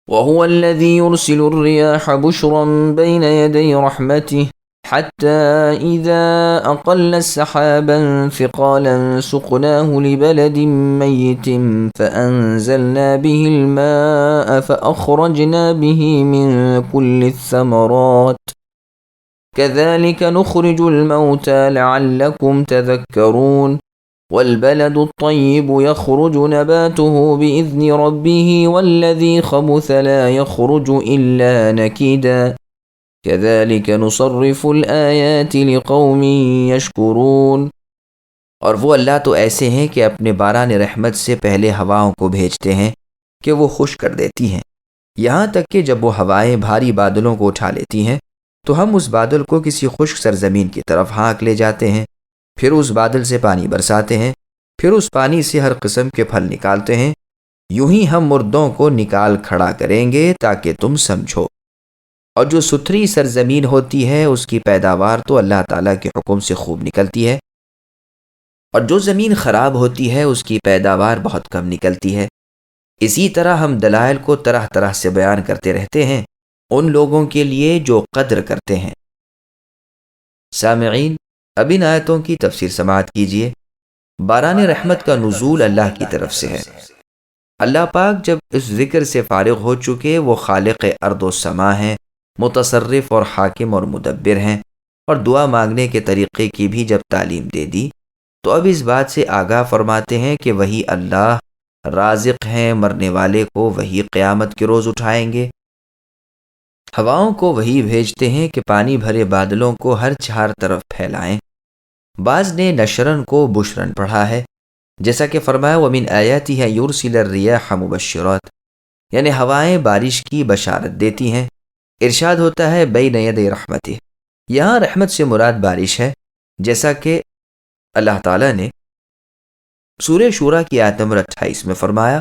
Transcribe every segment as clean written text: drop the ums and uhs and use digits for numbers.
وهو الذي يرسل الرياح بشرا بين يدي رحمته حتى إذا أقل سحابا ثقالا سقناه لبلد ميت فأنزلنا به الماء فأخرجنا به من كل الثمرات كذلك نخرج الموتى لعلكم تذكرون والبلد الطيب يخرج نباته بإذن ربه والذي خبث لا يخرج إلا نكدا كذلك نصرف الآيات لقوم يشكرون۔ اور وہ اللہ تو ایسے ہیں کہ اپنے باران رحمت سے پہلے ہواؤں کو بھیجتے ہیں کہ وہ خشک کر دیتی ہیں، یہاں تک کہ جب وہ ہوائیں بھاری بادلوں کو اٹھا لیتی ہیں تو ہم اس بادل کو کسی خشک سرزمین کی طرف ہانک لے جاتے ہیں، پھر اس بادل سے پانی برساتے ہیں، پھر اس پانی سے ہر قسم کے پھل نکالتے ہیں، یوں ہی ہم مردوں کو نکال کھڑا کریں گے تاکہ تم سمجھو۔ اور جو ستھری سرزمین ہوتی ہے اس کی پیداوار تو اللہ تعالیٰ کے حکم سے خوب نکلتی ہے، اور جو زمین خراب ہوتی ہے اس کی پیداوار بہت کم نکلتی ہے۔ اسی طرح ہم دلائل کو طرح طرح سے بیان کرتے رہتے ہیں ان لوگوں کے لیے جو قدر کرتے ہیں۔ سامعین، اب ان آیتوں کی تفسیر سماعت کیجیے۔ باران رحمت کا نزول اللہ کی طرف سے ہے۔ اللہ پاک جب اس ذکر سے فارغ ہو چکے وہ خالق ارض و سما ہیں، متصرف اور حاکم اور مدبر ہیں، اور دعا مانگنے کے طریقے کی بھی جب تعلیم دے دی تو اب اس بات سے آگاہ فرماتے ہیں کہ وہی اللہ رازق ہیں، مرنے والے کو وہی قیامت کے روز اٹھائیں گے۔ ہواؤں کو وہی بھیجتے ہیں کہ پانی بھرے بادلوں کو ہر چار طرف پھیلائیں۔ بعض نے نشرن کو بشرن پڑھا ہے، جیسا کہ فرمایا وَمِنْ آیَاتِهَا يُرْسِلَ الرِّيَاحَ مُبَشِّرَاتٍ، یعنی ہوائیں بارش کی بشارت دیتی ہیں۔ ارشاد ہوتا ہے بین یدی رحمتہ، یہاں رحمت سے مراد بارش ہے، جیسا کہ اللہ تعالیٰ نے سورہ شورى کی آیت نمبر 28 میں فرمایا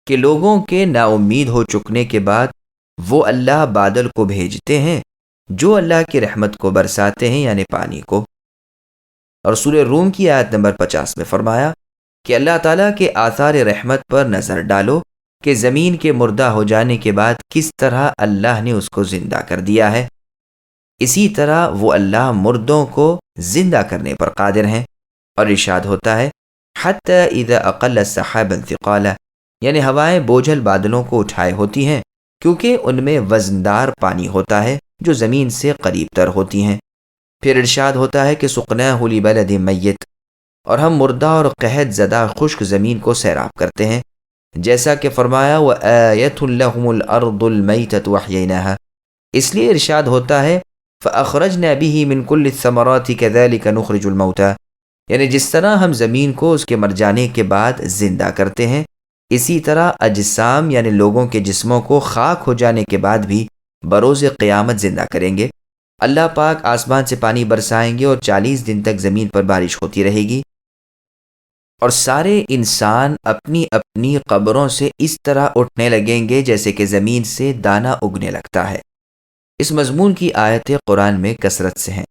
کہ لوگوں کے نا امید ہو چکنے کے بعد وہ اللہ بادل کو بھیجتے ہیں جو اللہ کی رحمت کو برساتے ہیں، یعنی پانی کو۔ اور سورہ روم کی آیت نمبر 50 میں فرمایا کہ اللہ تعالیٰ کے آثار رحمت پر نظر ڈالو کہ زمین کے مردہ ہو جانے کے بعد کس طرح اللہ نے اس کو زندہ کر دیا ہے، اسی طرح وہ اللہ مردوں کو زندہ کرنے پر قادر ہیں۔ اور ارشاد ہوتا ہے حتی اذا اقل سحابا ثقالا، یعنی ہوائیں بوجھل بادلوں کو اٹھائے ہوتی ہیں کیونکہ ان میں وزندار پانی ہوتا ہے جو زمین سے قریب تر ہوتی ہیں۔ پھر ارشاد ہوتا ہے کہ سقناہ لبلد میت، اور ہم مردہ اور قحط زدہ خشک زمین کو سیراب کرتے ہیں، جیسا کہ فرمایا وَآیَةٌ لَهُمُ الْأَرْضُ الْمَيْتَةُ وَأَحْيَيْنَاهَا، اس لیے ارشاد ہوتا ہے فَأَخْرَجْنَا بِهِ مِنْ كُلِّ الثَّمَرَاتِ كَذَلِكَ نُخْرِجُ الْمَوْتَى، یعنی جس طرح ہم زمین کو اس کے مر جانے کے بعد زندہ کرتے ہیں، اسی طرح اجسام یعنی لوگوں کے جسموں کو خاک ہو جانے کے بعد بھی بروز قیامت زندہ کریں گے۔ اللہ پاک آسمان سے پانی برسائیں گے اور 40 دن تک زمین پر بارش ہوتی رہے گی، اور سارے انسان اپنی اپنی قبروں سے اس طرح اٹھنے لگیں گے جیسے کہ زمین سے دانہ اگنے لگتا ہے۔ اس مضمون کی آیتیں قرآن میں کثرت سے ہیں۔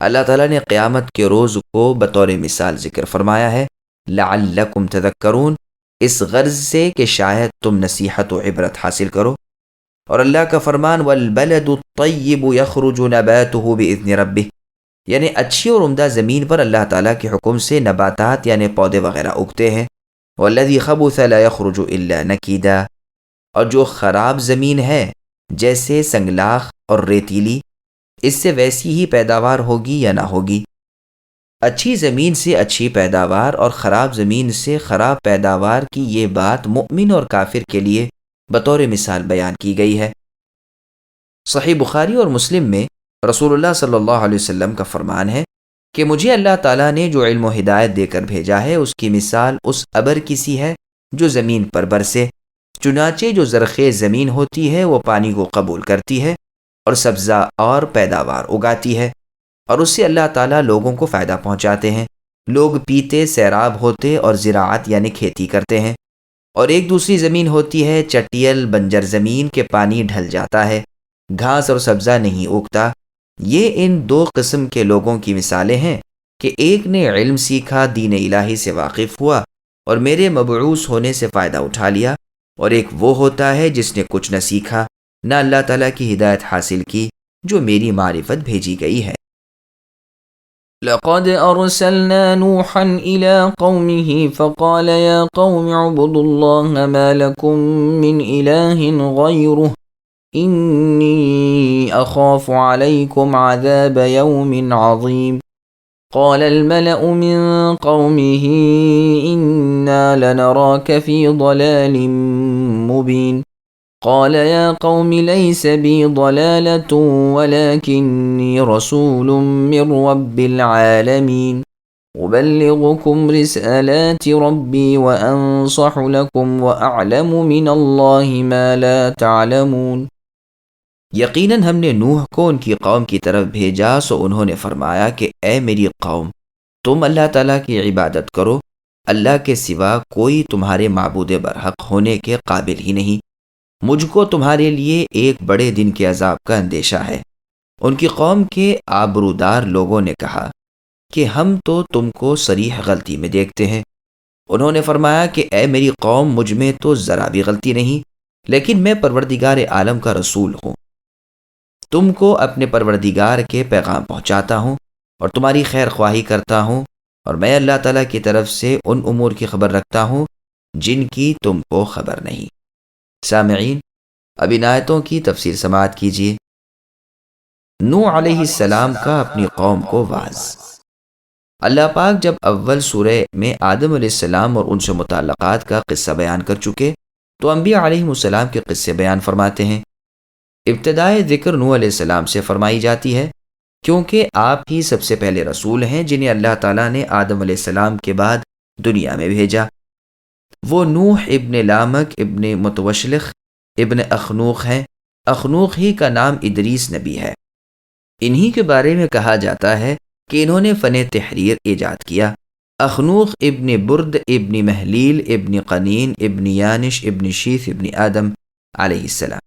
اللہ تعالیٰ نے قیامت کے روز کو بطور مثال ذکر فرمایا ہے لعلکم تذکرون، اس غرض سے کہ شاید تم نصیحت و عبرت حاصل کرو۔ اور اللہ کا فرمان والبلد الطیب یخرج نباتہ باذن ربہ، یعنی اچھی اور عمدہ زمین پر اللہ تعالیٰ کے حکم سے نباتات یعنی پودے وغیرہ اگتے ہیں۔ والذی خبث لا یخرج الا نکیدا، اور جو خراب زمین ہے جیسے سنگلاخ اور ریتیلی، اس سے ویسی ہی پیداوار ہوگی یا نہ ہوگی۔ اچھی زمین سے اچھی پیداوار اور خراب زمین سے خراب پیداوار کی یہ بات مؤمن اور کافر کے لیے بطور مثال بیان کی گئی ہے۔ صحیح بخاری اور مسلم میں رسول اللہ صلی اللہ علیہ وسلم کا فرمان ہے کہ مجھے اللہ تعالیٰ نے جو علم و ہدایت دے کر بھیجا ہے اس کی مثال اس ابر کی سی ہے جو زمین پر برسے، چنانچہ جو زرخیز زمین ہوتی ہے وہ پانی کو قبول کرتی ہے اور سبزہ اور پیداوار اگاتی ہے، اور اس سے اللہ تعالیٰ لوگوں کو فائدہ پہنچاتے ہیں، لوگ پیتے سیراب ہوتے اور زراعت یعنی کھیتی کرتے ہیں۔ اور ایک دوسری زمین ہوتی ہے چٹیل بنجر زمین کے پانی ڈھل جاتا ہے، گھاس اور سبزہ نہیں اگتا۔ یہ ان دو قسم کے لوگوں کی مثالیں ہیں کہ ایک نے علم سیکھا، دین الہی سے واقف ہوا اور میرے مبعوث ہونے سے فائدہ اٹھا لیا، اور ایک وہ ہوتا ہے جس نے کچھ نہ سیکھا نہ اللہ تعالیٰ کی ہدایت حاصل کی جو میری معرفت بھیجی گئی ہے۔ لقد أرسلنا نوحا إلى قومه فقال يا قوم اعبدوا الله ما لكم من إله غيره إني أخاف عليكم عذاب يوم عظيم قال الملأ من قومه إنا لنراك في ضلال مبين قال يا قوم ليس بي ضلالة ولكني رسول من رب العالمين أبلغكم رسالات ربي وأنصح لكم وأعلم من الله ما لا تعلمون۔ یقیناً ہم نے نوح کو ان کی قوم کی طرف بھیجا، سو انہوں نے فرمایا کہ اے میری قوم، تم اللہ تعالیٰ کی عبادت کرو، اللہ کے سوا کوئی تمہارے معبود برحق ہونے کے قابل ہی نہیں، مجھ کو تمہارے لیے ایک بڑے دن کے عذاب کا اندیشہ ہے۔ ان کی قوم کے آبرودار لوگوں نے کہا کہ ہم تو تم کو صریح غلطی میں دیکھتے ہیں۔ انہوں نے فرمایا کہ اے میری قوم، مجھ میں تو ذرا بھی غلطی نہیں، لیکن میں پروردگار عالم کا رسول ہوں، تم کو اپنے پروردگار کے پیغام پہنچاتا ہوں اور تمہاری خیر خواہی کرتا ہوں، اور میں اللہ تعالیٰ کی طرف سے ان امور کی خبر رکھتا ہوں جن کی تم کو خبر نہیں۔ سامعین، اب ان آیتوں کی تفسیر سماعت کیجیے۔ نوح علیہ السلام کا اپنی قوم کو وعظ۔ اللہ پاک جب اول سورہ میں آدم علیہ السلام اور ان سے متعلقات کا قصہ بیان کر چکے تو انبیاء علیہ السلام کے قصے بیان فرماتے ہیں۔ ابتدائے ذکر نوح علیہ السلام سے فرمائی جاتی ہے کیونکہ آپ ہی سب سے پہلے رسول ہیں جنہیں اللہ تعالیٰ نے آدم علیہ السلام کے بعد دنیا میں بھیجا۔ وہ نوح ابن لامک ابن متوشلخ ابن اخنوخ ہیں۔ اخنوخ ہی کا نام ادریس نبی ہے۔ انہی کے بارے میں کہا جاتا ہے کہ انہوں نے فن تحریر ایجاد کیا۔ اخنوخ ابن برد ابن محلیل ابن قنین ابن یانش ابن شیث ابن آدم علیہ السلام۔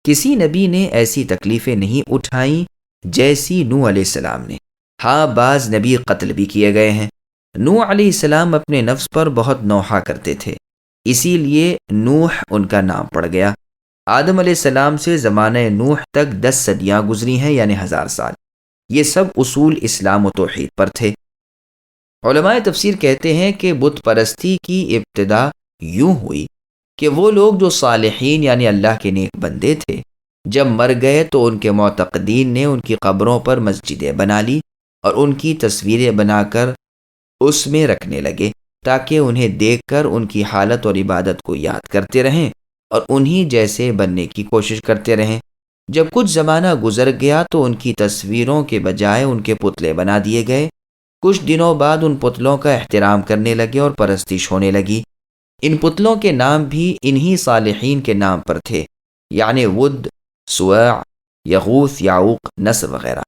کسی نبی نے ایسی تکلیفیں نہیں اٹھائیں جیسی نوح علیہ السلام نے۔ ہاں، بعض نبی قتل بھی کیے گئے ہیں۔ نوح علیہ السلام اپنے نفس پر بہت نوحہ کرتے تھے، اسی لیے نوح ان کا نام پڑ گیا۔ آدم علیہ السلام سے زمانہ نوح تک 10 صدیاں گزری ہیں، یعنی 1000 سال۔ یہ سب اصول اسلام و توحید پر تھے۔ علماء تفسیر کہتے ہیں کہ بت پرستی کی ابتدا یوں ہوئی کہ وہ لوگ جو صالحین یعنی اللہ کے نیک بندے تھے، جب مر گئے تو ان کے معتقدین نے ان کی قبروں پر مسجدیں بنا لی اور ان کی تصویریں بنا کر اس میں رکھنے لگے تاکہ انہیں دیکھ کر ان کی حالت اور عبادت کو یاد کرتے رہیں اور انہی جیسے بننے کی کوشش کرتے رہیں۔ جب کچھ زمانہ گزر گیا تو ان کی تصویروں کے بجائے ان کے پتلے بنا دیے گئے۔ کچھ دنوں بعد ان پتلوں کا احترام کرنے لگے اور پرستش ہونے لگی۔ ان پتلوں کے نام بھی انہی صالحین کے نام پر تھے، یعنی ود، سواع، یغوث، یعوق، نصر وغیرہ۔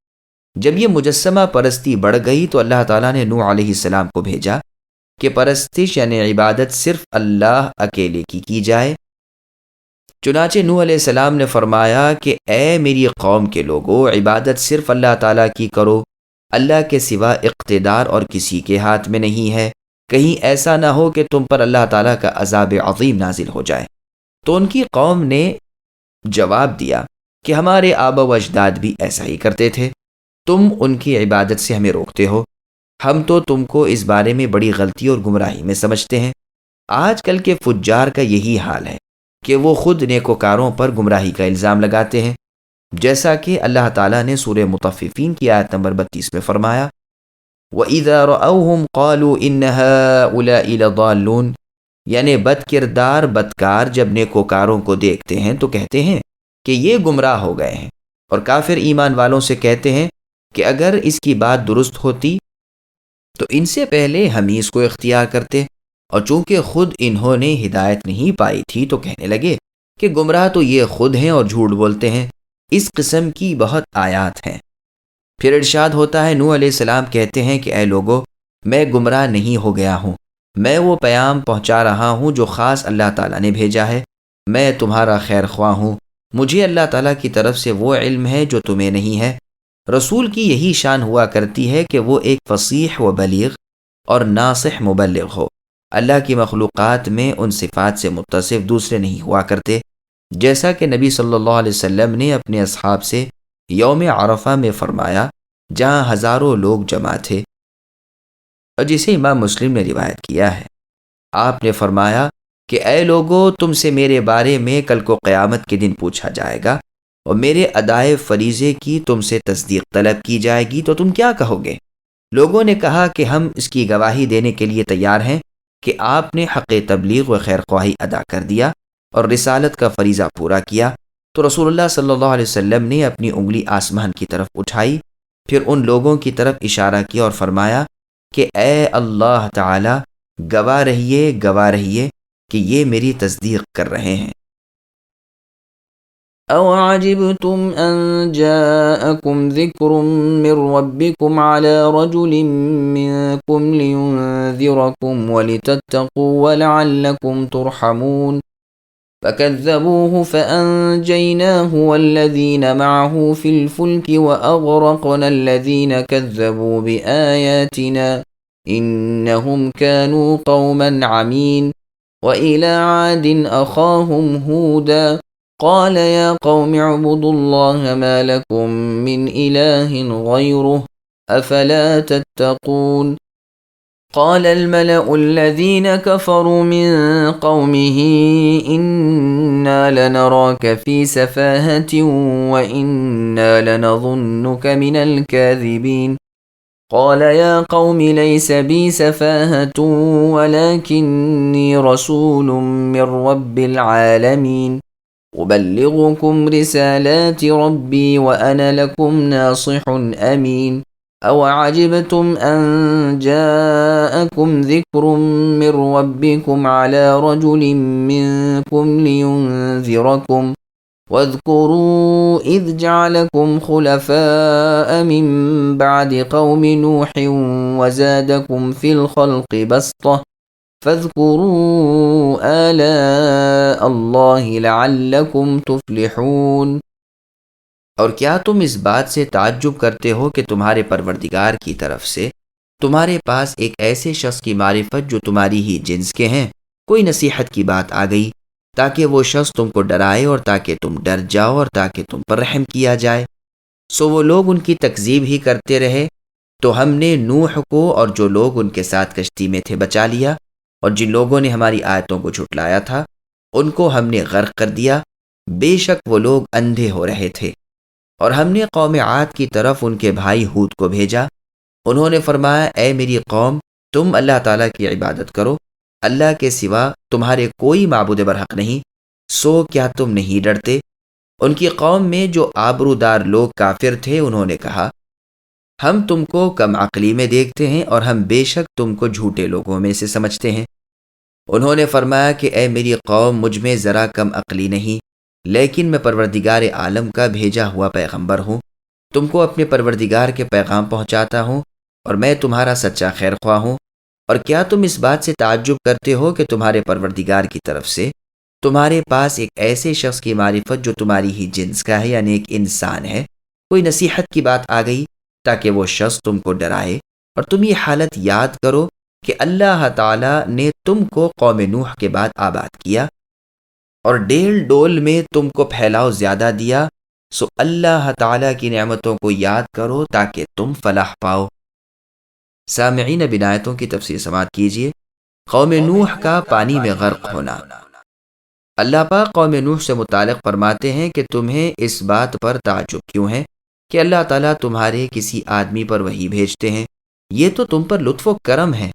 جب یہ مجسمہ پرستی بڑھ گئی تو اللہ تعالیٰ نے نوح علیہ السلام کو بھیجا کہ پرستش یعنی عبادت صرف اللہ اکیلے کی جائے۔ چنانچہ نوح علیہ السلام نے فرمایا کہ اے میری قوم کے لوگو، عبادت صرف اللہ تعالیٰ کی کرو، اللہ کے سوا اقتدار اور کسی کے ہاتھ میں نہیں ہے، کہیں ایسا نہ ہو کہ تم پر اللہ تعالیٰ کا عذاب عظیم نازل ہو جائے۔ تو ان کی قوم نے جواب دیا کہ ہمارے آبا و اجداد بھی ایسا ہی کرتے تھے، تم ان کی عبادت سے ہمیں روکتے ہو، ہم تو تم کو اس بارے میں بڑی غلطی اور گمراہی میں سمجھتے ہیں۔ آج کل کے فجار کا یہی حال ہے کہ وہ خود نیکوکاروں پر گمراہی کا الزام لگاتے ہیں، جیسا کہ اللہ تعالیٰ نے سورہ مطففین کی آیت نمبر 32 میں فرمایا، وَإِذَا رَأَوْهُمْ قَالُوا إِنَّ هَؤُلَاءِ لَضَالُّونَ، یعنی بد کردار بدکار جب نیکوکاروں کو دیکھتے ہیں تو کہتے ہیں کہ یہ گمراہ ہو گئے ہیں، اور کافر ایمان والوں سے کہتے ہیں کہ اگر اس کی بات درست ہوتی تو ان سے پہلے ہم ہی اس کو اختیار کرتے، اور چونکہ خود انہوں نے ہدایت نہیں پائی تھی تو کہنے لگے کہ گمراہ تو یہ خود ہیں اور جھوٹ بولتے ہیں۔ اس قسم کی بہت آیات ہیں۔ پھر ارشاد ہوتا ہے، نوح علیہ السلام کہتے ہیں کہ اے لوگو، میں گمراہ نہیں ہو گیا ہوں، میں وہ پیام پہنچا رہا ہوں جو خاص اللہ تعالیٰ نے بھیجا ہے، میں تمہارا خیر خواہ ہوں، مجھے اللہ تعالیٰ کی طرف سے وہ علم ہے جو تمہیں نہیں ہے۔ رسول کی یہی شان ہوا کرتی ہے کہ وہ ایک فصیح و بلیغ اور ناصح مبلغ ہو۔ اللہ کی مخلوقات میں ان صفات سے متصف دوسرے نہیں ہوا کرتے، جیسا کہ نبی صلی اللہ علیہ وسلم نے اپنے اصحاب سے یوم عرفہ میں فرمایا جہاں ہزاروں لوگ جمع تھے، اور جسے امام مسلم نے روایت کیا ہے۔ آپ نے فرمایا کہ اے لوگو، تم سے میرے بارے میں کل کو قیامت کے دن پوچھا جائے گا، اور میرے ادائے فریضے کی تم سے تصدیق طلب کی جائے گی تو تم کیا کہو گے؟ لوگوں نے کہا کہ ہم اس کی گواہی دینے کے لیے تیار ہیں کہ آپ نے حق تبلیغ و خیر خواہی ادا کر دیا اور رسالت کا فریضہ پورا کیا۔ تو رسول اللہ صلی اللہ علیہ وسلم نے اپنی انگلی آسمان کی طرف اٹھائی، پھر ان لوگوں کی طرف اشارہ کیا اور فرمایا کہ اے اللہ تعالی، گواہ رہیے کہ یہ میری تصدیق کر رہے ہیں۔ أَوَعَجِبْتُمْ أَنْ جَاءَكُمْ ذِكْرٌ مِّن رَّبِّكُمْ عَلَىٰ رَجُلٍ مِّنكُمْ لِيُنذِرَكُمْ وَلِتَتَّقُوا وَلَعَلَّكُمْ تُرْحَمُونَ فَكَذَّبُوهُ فَأَنجَيْنَاهُ وَالَّذِينَ مَعَهُ فِي الْفُلْكِ وَأَغْرَقْنَا الَّذِينَ كَذَّبُوا بِآيَاتِنَا إِنَّهُمْ كَانُوا قَوْمًا عَمِينَ وَإِلَىٰ عَادٍ أَخَاهُمْ هُودًا قال يا قوم اعبدوا الله ما لكم من إله غيره أفلا تتقون قال الملأ الذين كفروا من قومه إنا لنراك في سفاهة وإنا لنظنك من الكاذبين قال يا قوم ليس بي سفاهة ولكني رسول من رب العالمين أبلغكم رسالات ربي وأنا لكم ناصح أمين أوعجبتم أن جاءكم ذكر من ربكم على رجل منكم لينذركم واذكروا إذ جعلكم خلفاء من بعد قوم نوح وزادكم في الخلق بسطة فاذكروا آلاء اللہ لعلکم تفلحون۔ اور کیا تم اس بات سے تعجب کرتے ہو کہ تمہارے پروردگار کی طرف سے تمہارے پاس ایک ایسے شخص کی معرفت جو تمہاری ہی جنس کے ہیں کوئی نصیحت کی بات آ گئی تاکہ وہ شخص تم کو ڈرائے اور تاکہ تم ڈر جاؤ اور تاکہ تم پر رحم کیا جائے؟ سو وہ لوگ ان کی تکذیب ہی کرتے رہے، تو ہم نے نوح کو اور جو لوگ ان کے ساتھ کشتی میں تھے بچا لیا، اور جن لوگوں نے ہماری آیتوں کو جھٹلایا تھا ان کو ہم نے غرق کر دیا، بے شک وہ لوگ اندھے ہو رہے تھے۔ اور ہم نے قوم عاد کی طرف ان کے بھائی ہود کو بھیجا، انہوں نے فرمایا اے میری قوم، تم اللہ تعالیٰ کی عبادت کرو، اللہ کے سوا تمہارے کوئی معبود برحق نہیں، سو کیا تم نہیں ڈرتے؟ ان کی قوم میں جو آبرودار لوگ کافر تھے انہوں نے کہا ہم تم کو کم عقلی میں دیکھتے ہیں اور ہم بے شک تم کو جھوٹے لوگوں میں سے سمجھتے ہیں۔ انہوں نے فرمایا کہ اے میری قوم، مجھ میں ذرا کم عقلی نہیں، لیکن میں پروردگار عالم کا بھیجا ہوا پیغمبر ہوں، تم کو اپنے پروردگار کے پیغام پہنچاتا ہوں اور میں تمہارا سچا خیر خواہ ہوں۔ اور کیا تم اس بات سے تعجب کرتے ہو کہ تمہارے پروردگار کی طرف سے تمہارے پاس ایک ایسے شخص کی معرفت جو تمہاری ہی جنس کا ہے، یعنی ایک انسان ہے، کوئی نصیحت کی بات آ گئی تاکہ وہ شخص تم کو ڈرائے؟ اور تم یہ حالت یاد کرو کہ اللہ تعالیٰ نے تم کو قوم نوح کے بعد آباد کیا اور ڈیل ڈول میں تم کو پھیلاؤ زیادہ دیا، سو اللہ تعالیٰ کی نعمتوں کو یاد کرو تاکہ تم فلاح پاؤ۔ سامعین، اب آیتوں کی تفسیر سماعت کیجیے۔ قوم نوح کا پانی میں غرق ہونا۔ اللہ پاک قوم نوح سے متعلق فرماتے ہیں کہ تمہیں اس بات پر تعجب کیوں ہے کہ اللہ تعالیٰ تمہارے کسی آدمی پر وحی بھیجتے ہیں، یہ تو تم پر لطف و کرم ہے۔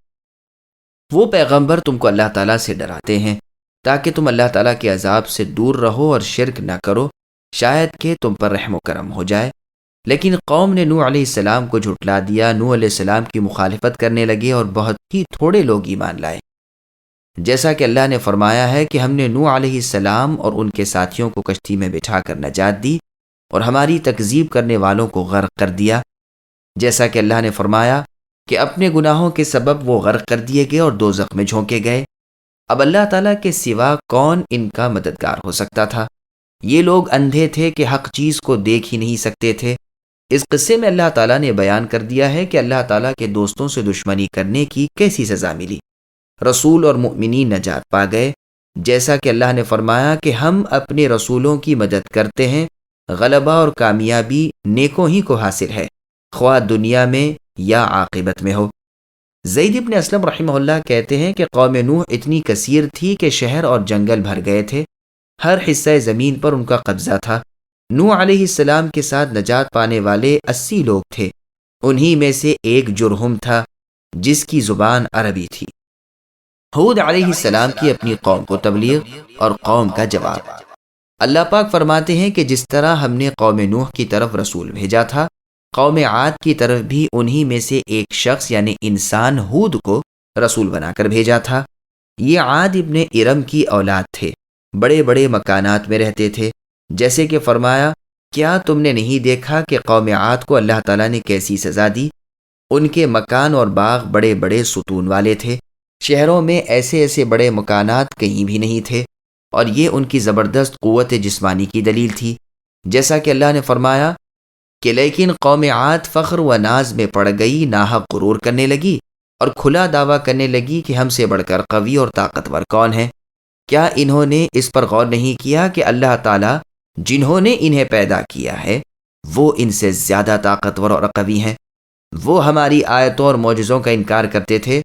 وہ پیغمبر تم کو اللہ تعالیٰ سے ڈراتے ہیں تاکہ تم اللہ تعالیٰ کے عذاب سے دور رہو اور شرک نہ کرو، شاید کہ تم پر رحم و کرم ہو جائے۔ لیکن قوم نے نوح علیہ السلام کو جھٹلا دیا، نوح علیہ السلام کی مخالفت کرنے لگے اور بہت ہی تھوڑے لوگ ایمان لائے۔ جیسا کہ اللہ نے فرمایا ہے کہ ہم نے نوح علیہ السلام اور ان کے ساتھیوں کو کشتی میں بٹھا کر نجات دی اور ہماری تکذیب کرنے والوں کو غرق کر دیا۔ جیسا کہ اللہ نے فرمایا کہ اپنے گناہوں کے سبب وہ غرق کر دیے گئے اور دوزخ میں جھونکے گئے۔ اب اللہ تعالیٰ کے سوا کون ان کا مددگار ہو سکتا تھا؟ یہ لوگ اندھے تھے کہ حق چیز کو دیکھ ہی نہیں سکتے تھے۔ اس قصے میں اللہ تعالیٰ نے بیان کر دیا ہے کہ اللہ تعالیٰ کے دوستوں سے دشمنی کرنے کی کیسی سزا ملی۔ رسول اور مؤمنین نجات پا گئے، جیسا کہ اللہ نے فرمایا کہ ہم اپنے رسولوں کی مدد کرتے ہیں، غلبہ اور کامیابی نیکوں ہی کو حاصل ہے، خواہ دنیا میں یا عاقبت میں ہو۔ زید بن اسلم رحمہ اللہ کہتے ہیں کہ قوم نوح اتنی کثیر تھی کہ شہر اور جنگل بھر گئے تھے، ہر حصہ زمین پر ان کا قبضہ تھا۔ نوح علیہ السلام کے ساتھ نجات پانے والے 80 لوگ تھے، انہی میں سے ایک جرہم تھا جس کی زبان عربی تھی۔ ہود علیہ السلام کی اپنی قوم کو تبلیغ اور قوم کا جواب۔ اللہ پاک فرماتے ہیں کہ جس طرح ہم نے قوم نوح کی طرف رسول بھیجا تھا، قوم عاد کی طرف بھی انہی میں سے ایک شخص یعنی انسان ہود کو رسول بنا کر بھیجا تھا۔ یہ عاد ابن ارم کی اولاد تھے، بڑے بڑے مکانات میں رہتے تھے، جیسے کہ فرمایا، کیا تم نے نہیں دیکھا کہ قوم عاد کو اللہ تعالیٰ نے کیسی سزا دی؟ ان کے مکان اور باغ بڑے بڑے ستون والے تھے، شہروں میں ایسے ایسے بڑے مکانات کہیں بھی نہیں تھے، اور یہ ان کی زبردست قوت جسمانی کی دلیل تھی، جیسا کہ اللہ نے فرمایا کہ لیکن قوم عاد فخر و ناز میں پڑ گئی، ناحق غرور کرنے لگی اور کھلا دعویٰ کرنے لگی کہ ہم سے بڑھ کر قوی اور طاقتور کون ہے۔ کیا انہوں نے اس پر غور نہیں کیا کہ اللہ تعالیٰ جنہوں نے انہیں پیدا کیا ہے وہ ان سے زیادہ طاقتور اور قوی ہیں؟ وہ ہماری آیتوں اور معجزوں کا انکار کرتے تھے۔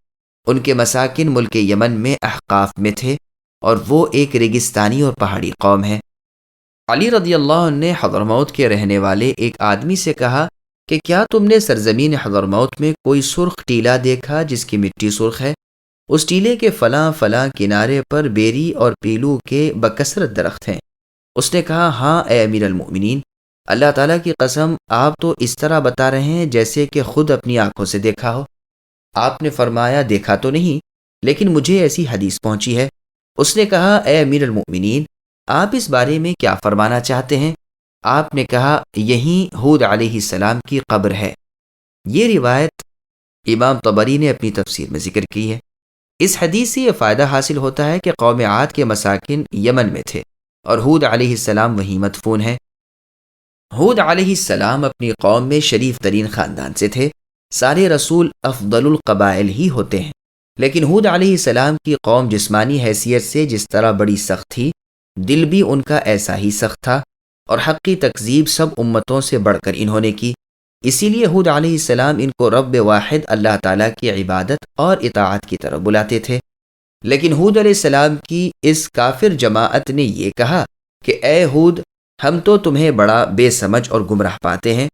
ان کے مساکن ملک یمن میں احقاف میں تھے، اور وہ ایک ریگستانی اور پہاڑی قوم ہے۔ علی رضی اللہ عنہ نے حضرموت کے رہنے والے ایک آدمی سے کہا کہ کیا تم نے سرزمین حضرموت میں کوئی سرخ ٹیلہ دیکھا جس کی مٹی سرخ ہے؟ اس ٹیلے کے فلاں فلاں کنارے پر بیری اور پیلو کے بکثرت درخت ہیں۔ اس نے کہا، ہاں اے امیر المؤمنین، اللہ تعالیٰ کی قسم، آپ تو اس طرح بتا رہے ہیں جیسے کہ خود اپنی آنکھوں سے دیکھا ہو۔ آپ نے فرمایا، دیکھا تو نہیں، لیکن مجھے ایسی حدیث پہنچی ہے۔ اس نے کہا، اے امیر المؤمنین، آپ اس بارے میں کیا فرمانا چاہتے ہیں؟ آپ نے کہا، یہیں ہود علیہ السلام کی قبر ہے۔ یہ روایت امام طبری نے اپنی تفسیر میں ذکر کی ہے۔ اس حدیث سے یہ فائدہ حاصل ہوتا ہے کہ قوم عاد کے مساکن یمن میں تھے اور ہود علیہ السلام وہیں مدفون ہیں۔ ہود علیہ السلام اپنی قوم میں شریف ترین خاندان سے تھے۔ سارے رسول افضل القبائل ہی ہوتے ہیں، لیکن ہود علیہ السلام کی قوم جسمانی حیثیت سے جس طرح بڑی سخت تھی، دل بھی ان کا ایسا ہی سخت تھا، اور حق کی تکذیب سب امتوں سے بڑھ کر انہوں نے کی۔ اسی لیے ہود علیہ السلام ان کو رب واحد اللہ تعالیٰ کی عبادت اور اطاعت کی طرف بلاتے تھے۔ لیکن ہود علیہ السلام کی اس کافر جماعت نے یہ کہا کہ اے ہود، ہم تو تمہیں بڑا بے سمجھ اور گمراہ پاتے ہیں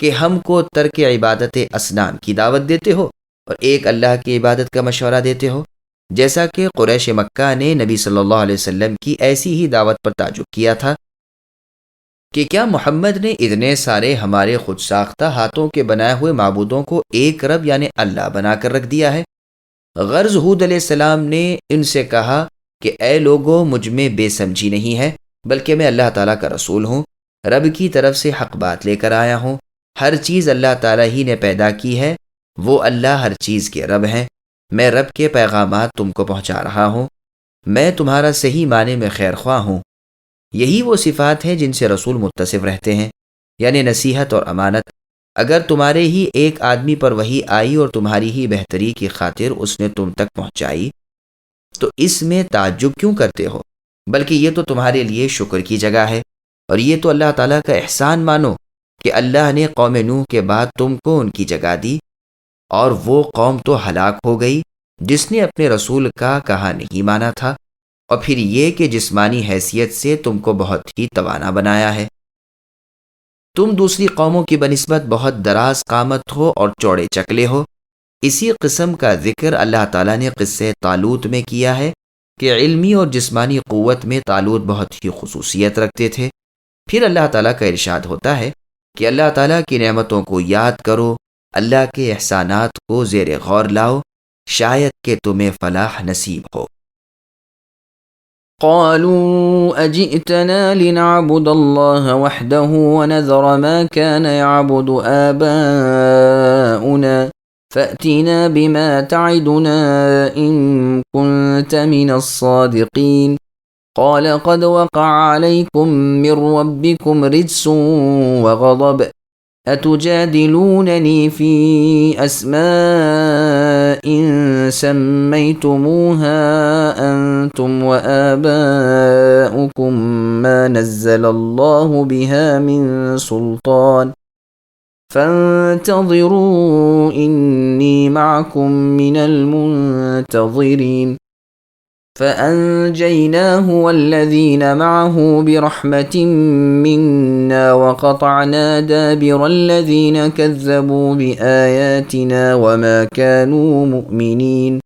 کہ ہم کو ترک عبادت اصنام کی دعوت دیتے ہو اور ایک اللہ کی عبادت کا مشورہ دیتے ہو، جیسا کہ قریش مکہ نے نبی صلی اللہ علیہ وسلم کی ایسی ہی دعوت پر تعجب کیا تھا کہ کیا محمد نے اتنے سارے ہمارے خود ساختہ ہاتھوں کے بنائے ہوئے معبودوں کو ایک رب یعنی اللہ بنا کر رکھ دیا ہے؟ غرض ہود علیہ السلام نے ان سے کہا کہ اے لوگو، مجھ میں بے سمجھی نہیں ہے، بلکہ میں اللہ تعالیٰ کا رسول ہوں، رب کی طرف سے حق بات لے کر آیا ہوں۔ ہر چیز اللہ تعالیٰ ہی نے پیدا کی ہے، وہ اللہ ہر چیز کے رب ہیں۔ میں رب کے پیغامات تم کو پہنچا رہا ہوں، میں تمہارا صحیح معنی میں خیر خواہ ہوں۔ یہی وہ صفات ہیں جن سے رسول متصف رہتے ہیں، یعنی نصیحت اور امانت۔ اگر تمہارے ہی ایک آدمی پر وحی آئی اور تمہاری ہی بہتری کی خاطر اس نے تم تک پہنچائی تو اس میں تعجب کیوں کرتے ہو؟ بلکہ یہ تو تمہارے لیے شکر کی جگہ ہے، اور یہ تو اللہ تعالیٰ کا احسان مانو کہ اللہ نے قوم نوح کے بعد تم کو ان کی جگہ دی، اور وہ قوم تو ہلاک ہو گئی جس نے اپنے رسول کا کہا نہیں مانا تھا، اور پھر یہ کہ جسمانی حیثیت سے تم کو بہت ہی توانا بنایا ہے۔ تم دوسری قوموں کی بنسبت بہت دراز قامت ہو اور چوڑے چکلے ہو۔ اسی قسم کا ذکر اللہ تعالیٰ نے قصے طالوت میں کیا ہے کہ علمی اور جسمانی قوت میں طالوت بہت ہی خصوصیت رکھتے تھے۔ پھر اللہ تعالیٰ کا ارشاد ہوتا ہے کہ اللہ تعالیٰ کی نعمتوں کو یاد کرو، اللہ کے احسانات کو زیر غور لاؤ، شاید کہ تمہیں فلاح نصیب ہو۔ قالوا أجئتنا لنعبد الله وحده ونذر ما كان يعبد آباؤنا فأتنا بما تعدنا إن كنت من الصادقين قال قد وقع عليكم من ربكم رجس وغضب أتجادلونني في أسماء إن سميتموها أنتم وآباؤكم ما نزل الله بها من سلطان فانتظروا إني معكم من المنتظرين فأنجيناه والذين معه برحمة منا وقطعنا دابر الذين كذبوا بآياتنا وما كانوا مؤمنين۔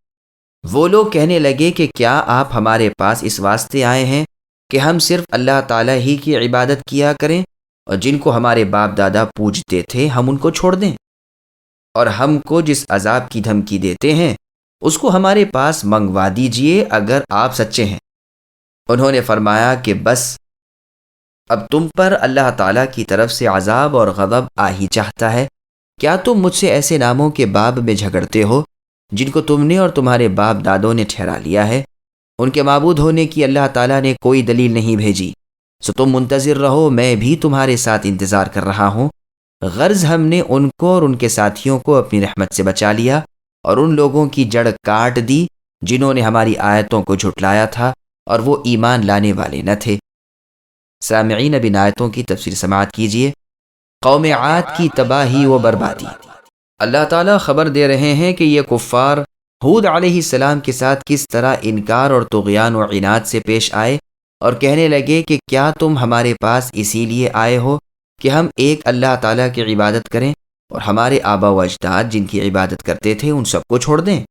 وہ لوگ کہنے لگے کہ کیا آپ ہمارے پاس اس واسطے آئے ہیں کہ ہم صرف اللہ تعالیٰ ہی کی عبادت کیا کریں، اور جن کو ہمارے باپ دادا پوجتے تھے ہم ان کو چھوڑ دیں، اور ہم کو جس عذاب کی دھمکی دیتے ہیں اس کو ہمارے پاس منگوا دیجئے اگر آپ سچے ہیں۔ انہوں نے فرمایا کہ بس اب تم پر اللہ تعالیٰ کی طرف سے عذاب اور غضب آ ہی چاہتا ہے۔ کیا تم مجھ سے ایسے ناموں کے باب میں جھگڑتے ہو جن کو تم نے اور تمہارے باپ دادوں نے ٹھہرا لیا ہے؟ ان کے معبود ہونے کی اللہ تعالیٰ نے کوئی دلیل نہیں بھیجی، سو تم منتظر رہو، میں بھی تمہارے ساتھ انتظار کر رہا ہوں۔ غرض ہم نے ان کو اور ان کے ساتھیوں کو اپنی رحمت سے بچا لیا اور ان لوگوں کی جڑ کاٹ دی جنہوں نے ہماری آیتوں کو جھٹلایا تھا اور وہ ایمان لانے والے نہ تھے۔ سامعین، اب ان آیتوں کی تفسیر سماعت کیجیے۔ قوم عاد کی تباہی و بربادی۔ اللہ تعالیٰ خبر دے رہے ہیں کہ یہ کفار ہود علیہ السلام کے ساتھ کس طرح انکار اور طغیان و عناد سے پیش آئے اور کہنے لگے کہ کیا تم ہمارے پاس اسی لیے آئے ہو کہ ہم ایک اللہ تعالیٰ کی عبادت کریں اور ہمارے آبا و اجداد جن کی عبادت کرتے تھے ان سب کو چھوڑ دیں؟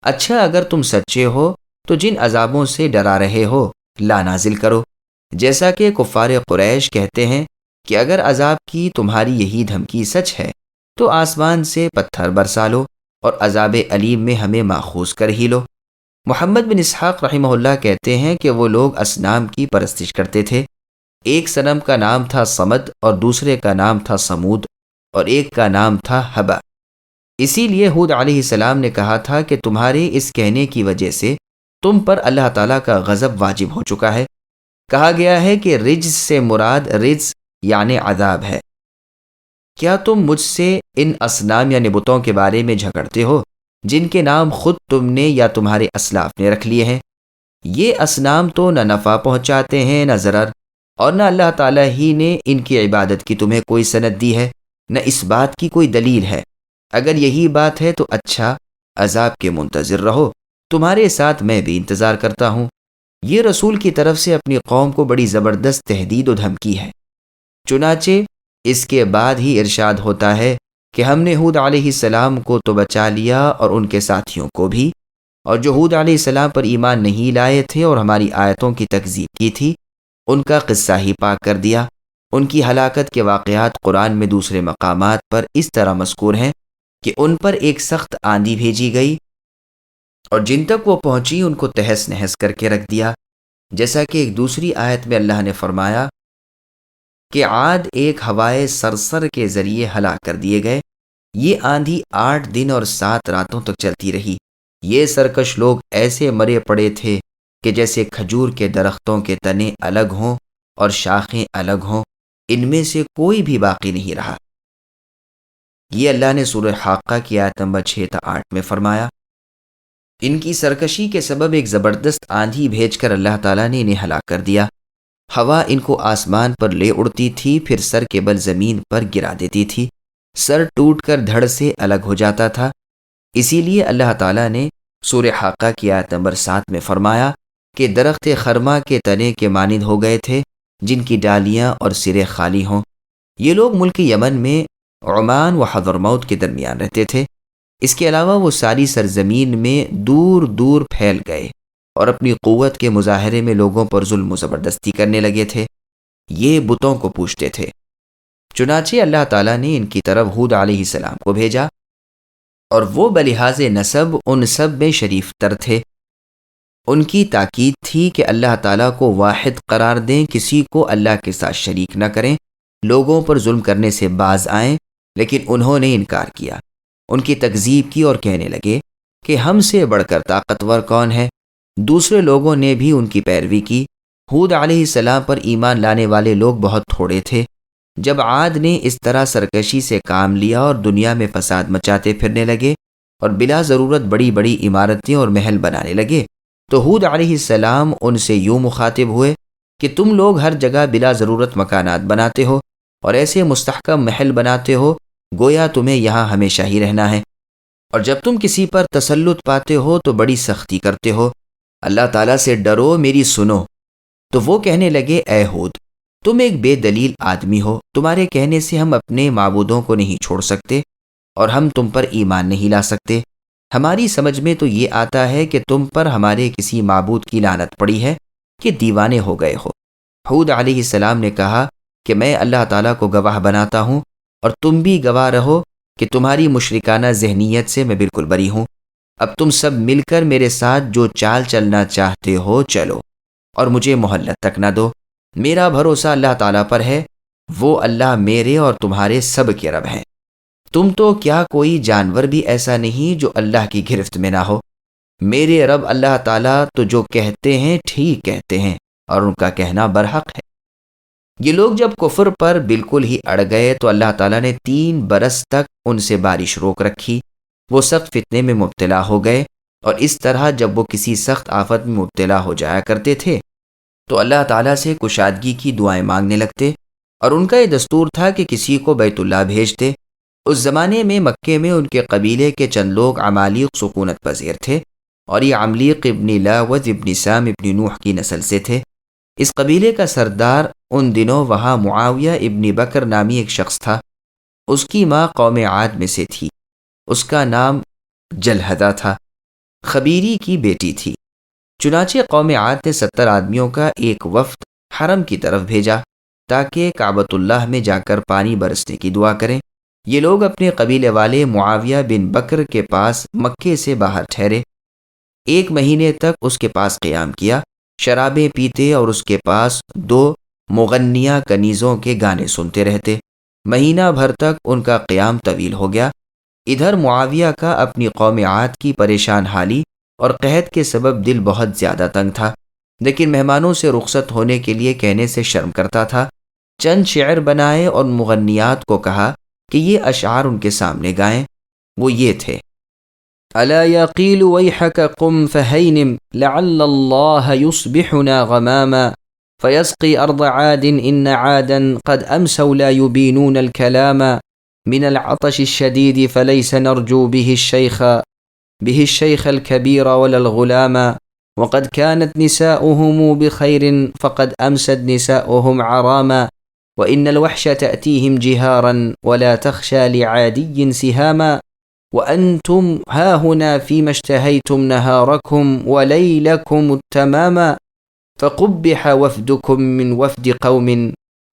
اچھا، اگر تم سچے ہو تو جن عذابوں سے ڈرا رہے ہو لا نازل کرو، جیسا کہ کفار قریش کہتے ہیں کہ اگر عذاب کی تمہاری یہی دھمکی سچ ہے تو آسمان سے پتھر برسا لو اور عذاب علیم میں ہمیں ماخوذ کر ہی لو۔ محمد بن اسحاق رحمہ اللہ کہتے ہیں کہ وہ لوگ اصنام کی پرستش کرتے تھے۔ ایک صنم کا نام تھا صمد اور دوسرے کا نام تھا سمود اور ایک کا نام تھا حبا۔ اسی لیے ہود علیہ السلام نے کہا تھا کہ تمہارے اس کہنے کی وجہ سے تم پر اللہ تعالیٰ کا غضب واجب ہو چکا ہے۔ کہا گیا ہے کہ رجز سے مراد رجز یعنی عذاب ہے۔ کیا تم مجھ سے ان اصنام یعنی بتوں کے بارے میں جھگڑتے ہو جن کے نام خود تم نے یا تمہارے اسلاف نے رکھ لیے ہیں؟ یہ اصنام تو نہ نفع پہنچاتے ہیں نہ ضرر، اور نہ اللہ تعالیٰ ہی نے ان کی عبادت کی تمہیں کوئی سند دی ہے، نہ اس بات کی کوئی دلیل ہے۔ اگر یہی بات ہے تو اچھا، عذاب کے منتظر رہو، تمہارے ساتھ میں بھی انتظار کرتا ہوں۔ یہ رسول کی طرف سے اپنی قوم کو بڑی زبردست تہدید و دھمکی ہے۔ چنانچہ اس کے بعد ہی ارشاد ہوتا ہے کہ ہم نے ہود علیہ السلام کو تو بچا لیا اور ان کے ساتھیوں کو بھی، اور جو ہود علیہ السلام پر ایمان نہیں لائے تھے اور ہماری آیتوں کی تکذیب کی تھی ان کا قصہ ہی پاک کر دیا۔ ان کی ہلاکت کے واقعات قرآن میں دوسرے مقامات پر اس طرح مذکور ہیں کہ ان پر ایک سخت آندھی بھیجی گئی اور جن تک وہ پہنچی ان کو تہس نہس کر کے رکھ دیا، جیسا کہ ایک دوسری آیت میں اللہ نے فرمایا کہ عاد ایک ہوائے صرصر کے ذریعے ہلاک کر دیے گئے۔ یہ آندھی 8 دن اور 7 راتوں تک چلتی رہی۔ یہ سرکش لوگ ایسے مرے پڑے تھے کہ جیسے کھجور کے درختوں کے تنے الگ ہوں اور شاخیں الگ ہوں، ان میں سے کوئی بھی باقی نہیں رہا۔ یہ اللہ نے سورہ حاقہ کی آیت نمبر 6 تا 8 میں فرمایا۔ ان کی سرکشی کے سبب ایک زبردست آندھی بھیج کر اللہ تعالیٰ نے انہیں ہلاک کر دیا۔ ہوا ان کو آسمان پر لے اڑتی تھی، پھر سر کے بل زمین پر گرا دیتی تھی، سر ٹوٹ کر دھڑ سے الگ ہو جاتا تھا۔ اسی لیے اللہ تعالیٰ نے سورہ حاقہ کی آیت نمبر 7 میں فرمایا کہ درخت خرما کے تنے کے مانند ہو گئے تھے جن کی ڈالیاں اور سرے خالی ہوں۔ یہ لوگ ملک یمن میں عمان و حضرموت کے درمیان رہتے تھے۔ اس کے علاوہ وہ ساری سرزمین میں دور دور پھیل گئے اور اپنی قوت کے مظاہرے میں لوگوں پر ظلم و زبردستی کرنے لگے تھے۔ یہ بتوں کو پوجتے تھے۔ چنانچہ اللہ تعالیٰ نے ان کی طرف ہود علیہ السلام کو بھیجا، اور وہ بلحاظ نسب ان سب میں شریف تر تھے۔ ان کی تاکید تھی کہ اللہ تعالیٰ کو واحد قرار دیں، کسی کو اللہ کے ساتھ شریک نہ کریں، لوگوں پر ظلم کرنے سے باز آئیں، لیکن انہوں نے انکار کیا، ان کی تکذیب کی اور کہنے لگے کہ ہم سے بڑھ کر طاقتور کون ہے۔ دوسرے لوگوں نے بھی ان کی پیروی کی۔ ہود علیہ السلام پر ایمان لانے والے لوگ بہت تھوڑے تھے۔ جب عاد نے اس طرح سرکشی سے کام لیا اور دنیا میں فساد مچاتے پھرنے لگے اور بلا ضرورت بڑی بڑی عمارتیں اور محل بنانے لگے تو ہود علیہ السلام ان سے یوں مخاطب ہوئے کہ تم لوگ ہر جگہ بلا ضرورت مکانات بناتے ہو اور ایسے مستحکم محل بناتے ہو گویا تمہیں یہاں ہمیشہ ہی رہنا ہے، اور جب تم کسی پر تسلط پاتے ہو تو بڑی سختی کرتے ہو۔ اللہ تعالیٰ سے ڈرو، میری سنو۔ تو وہ کہنے لگے اے ہود، تم ایک بے دلیل آدمی ہو، تمہارے کہنے سے ہم اپنے معبودوں کو نہیں چھوڑ سکتے اور ہم تم پر ایمان نہیں لا سکتے۔ ہماری سمجھ میں تو یہ آتا ہے کہ تم پر ہمارے کسی معبود کی لعنت پڑی ہے کہ دیوانے ہو گئے ہو۔ ہود علیہ السلام نے کہا کہ میں اللہ تعالیٰ کو گواہ بناتا ہوں اور تم بھی گواہ رہو کہ تمہاری مشرکانہ ذہنیت سے میں بالکل بری ہوں۔ اب تم سب مل کر میرے ساتھ جو چال چلنا چاہتے ہو چلو، اور مجھے مہلت تک نہ دو۔ میرا بھروسہ اللہ تعالیٰ پر ہے، وہ اللہ میرے اور تمہارے سب کے رب ہیں۔ تم تو کیا کوئی جانور بھی ایسا نہیں جو اللہ کی گرفت میں نہ ہو۔ میرے رب اللہ تعالیٰ تو جو کہتے ہیں ٹھیک کہتے ہیں اور ان کا کہنا برحق ہے۔ یہ لوگ جب کفر پر بالکل ہی اڑ گئے تو اللہ تعالیٰ نے 3 برس تک ان سے بارش روک رکھی۔ وہ سخت فتنے میں مبتلا ہو گئے، اور اس طرح جب وہ کسی سخت آفت میں مبتلا ہو جایا کرتے تھے تو اللہ تعالیٰ سے کشادگی کی دعائیں مانگنے لگتے، اور ان کا یہ دستور تھا کہ کسی کو بیت اللہ بھیجتے۔ اس زمانے میں مکے میں ان کے قبیلے کے چند لوگ عمالیق سکونت پذیر تھے، اور یہ عملیق ابن لاوذ ابن سام ابن نوح کی نسل سے تھے۔ اس قبیلے کا سردار ان دنوں وہاں معاویہ ابن بکر نامی ایک شخص تھا۔ اس کی ماں قوم عاد میں سے تھی، اس کا نام جلحدہ تھا، خبیری کی بیٹی تھی۔ چنانچہ قوم عاد نے 70 آدمیوں کا ایک وفد حرم کی طرف بھیجا تاکہ کعبۃ اللہ میں جا کر پانی برسنے کی دعا کریں۔ یہ لوگ اپنے قبیلے والے معاویہ بن بکر کے پاس مکے سے باہر ٹھہرے۔ 1 مہینے تک اس کے پاس قیام کیا، شرابیں پیتے اور اس کے پاس 2 مغنیہ کنیزوں کے گانے سنتے رہتے۔ مہینہ بھر تک ان کا قیام طویل ہو گیا۔ ادھر معاویہ کا اپنی قوم عاد کی پریشان حالی اور قحط کے سبب دل بہت زیادہ تنگ تھا، لیکن مہمانوں سے رخصت ہونے کے لیے کہنے سے شرم کرتا تھا۔ چند شعر بنائے اور مغنیات کو کہا کہ یہ اشعار ان کے سامنے گائیں۔ وہ یہ تھے: ألا يقيل ويحك قم فهينم لعل الله يصبحنا غماما فيسقي أرض عاد إن عادا قد أمسوا لا يبينون الكلام من العطش الشديد فليس نرجو به الشيخ الكبير ولا الغلام وقد كانت نساؤهم بخير فقد أمست نساؤهم عراما وإن الوحش تأتيهم جهارا ولا تخشى لعادي سهاما وأنتم هاهنا فيما اشتهيتم نهاركم وليلكم التماما فقبح وفدكم من وفد قوم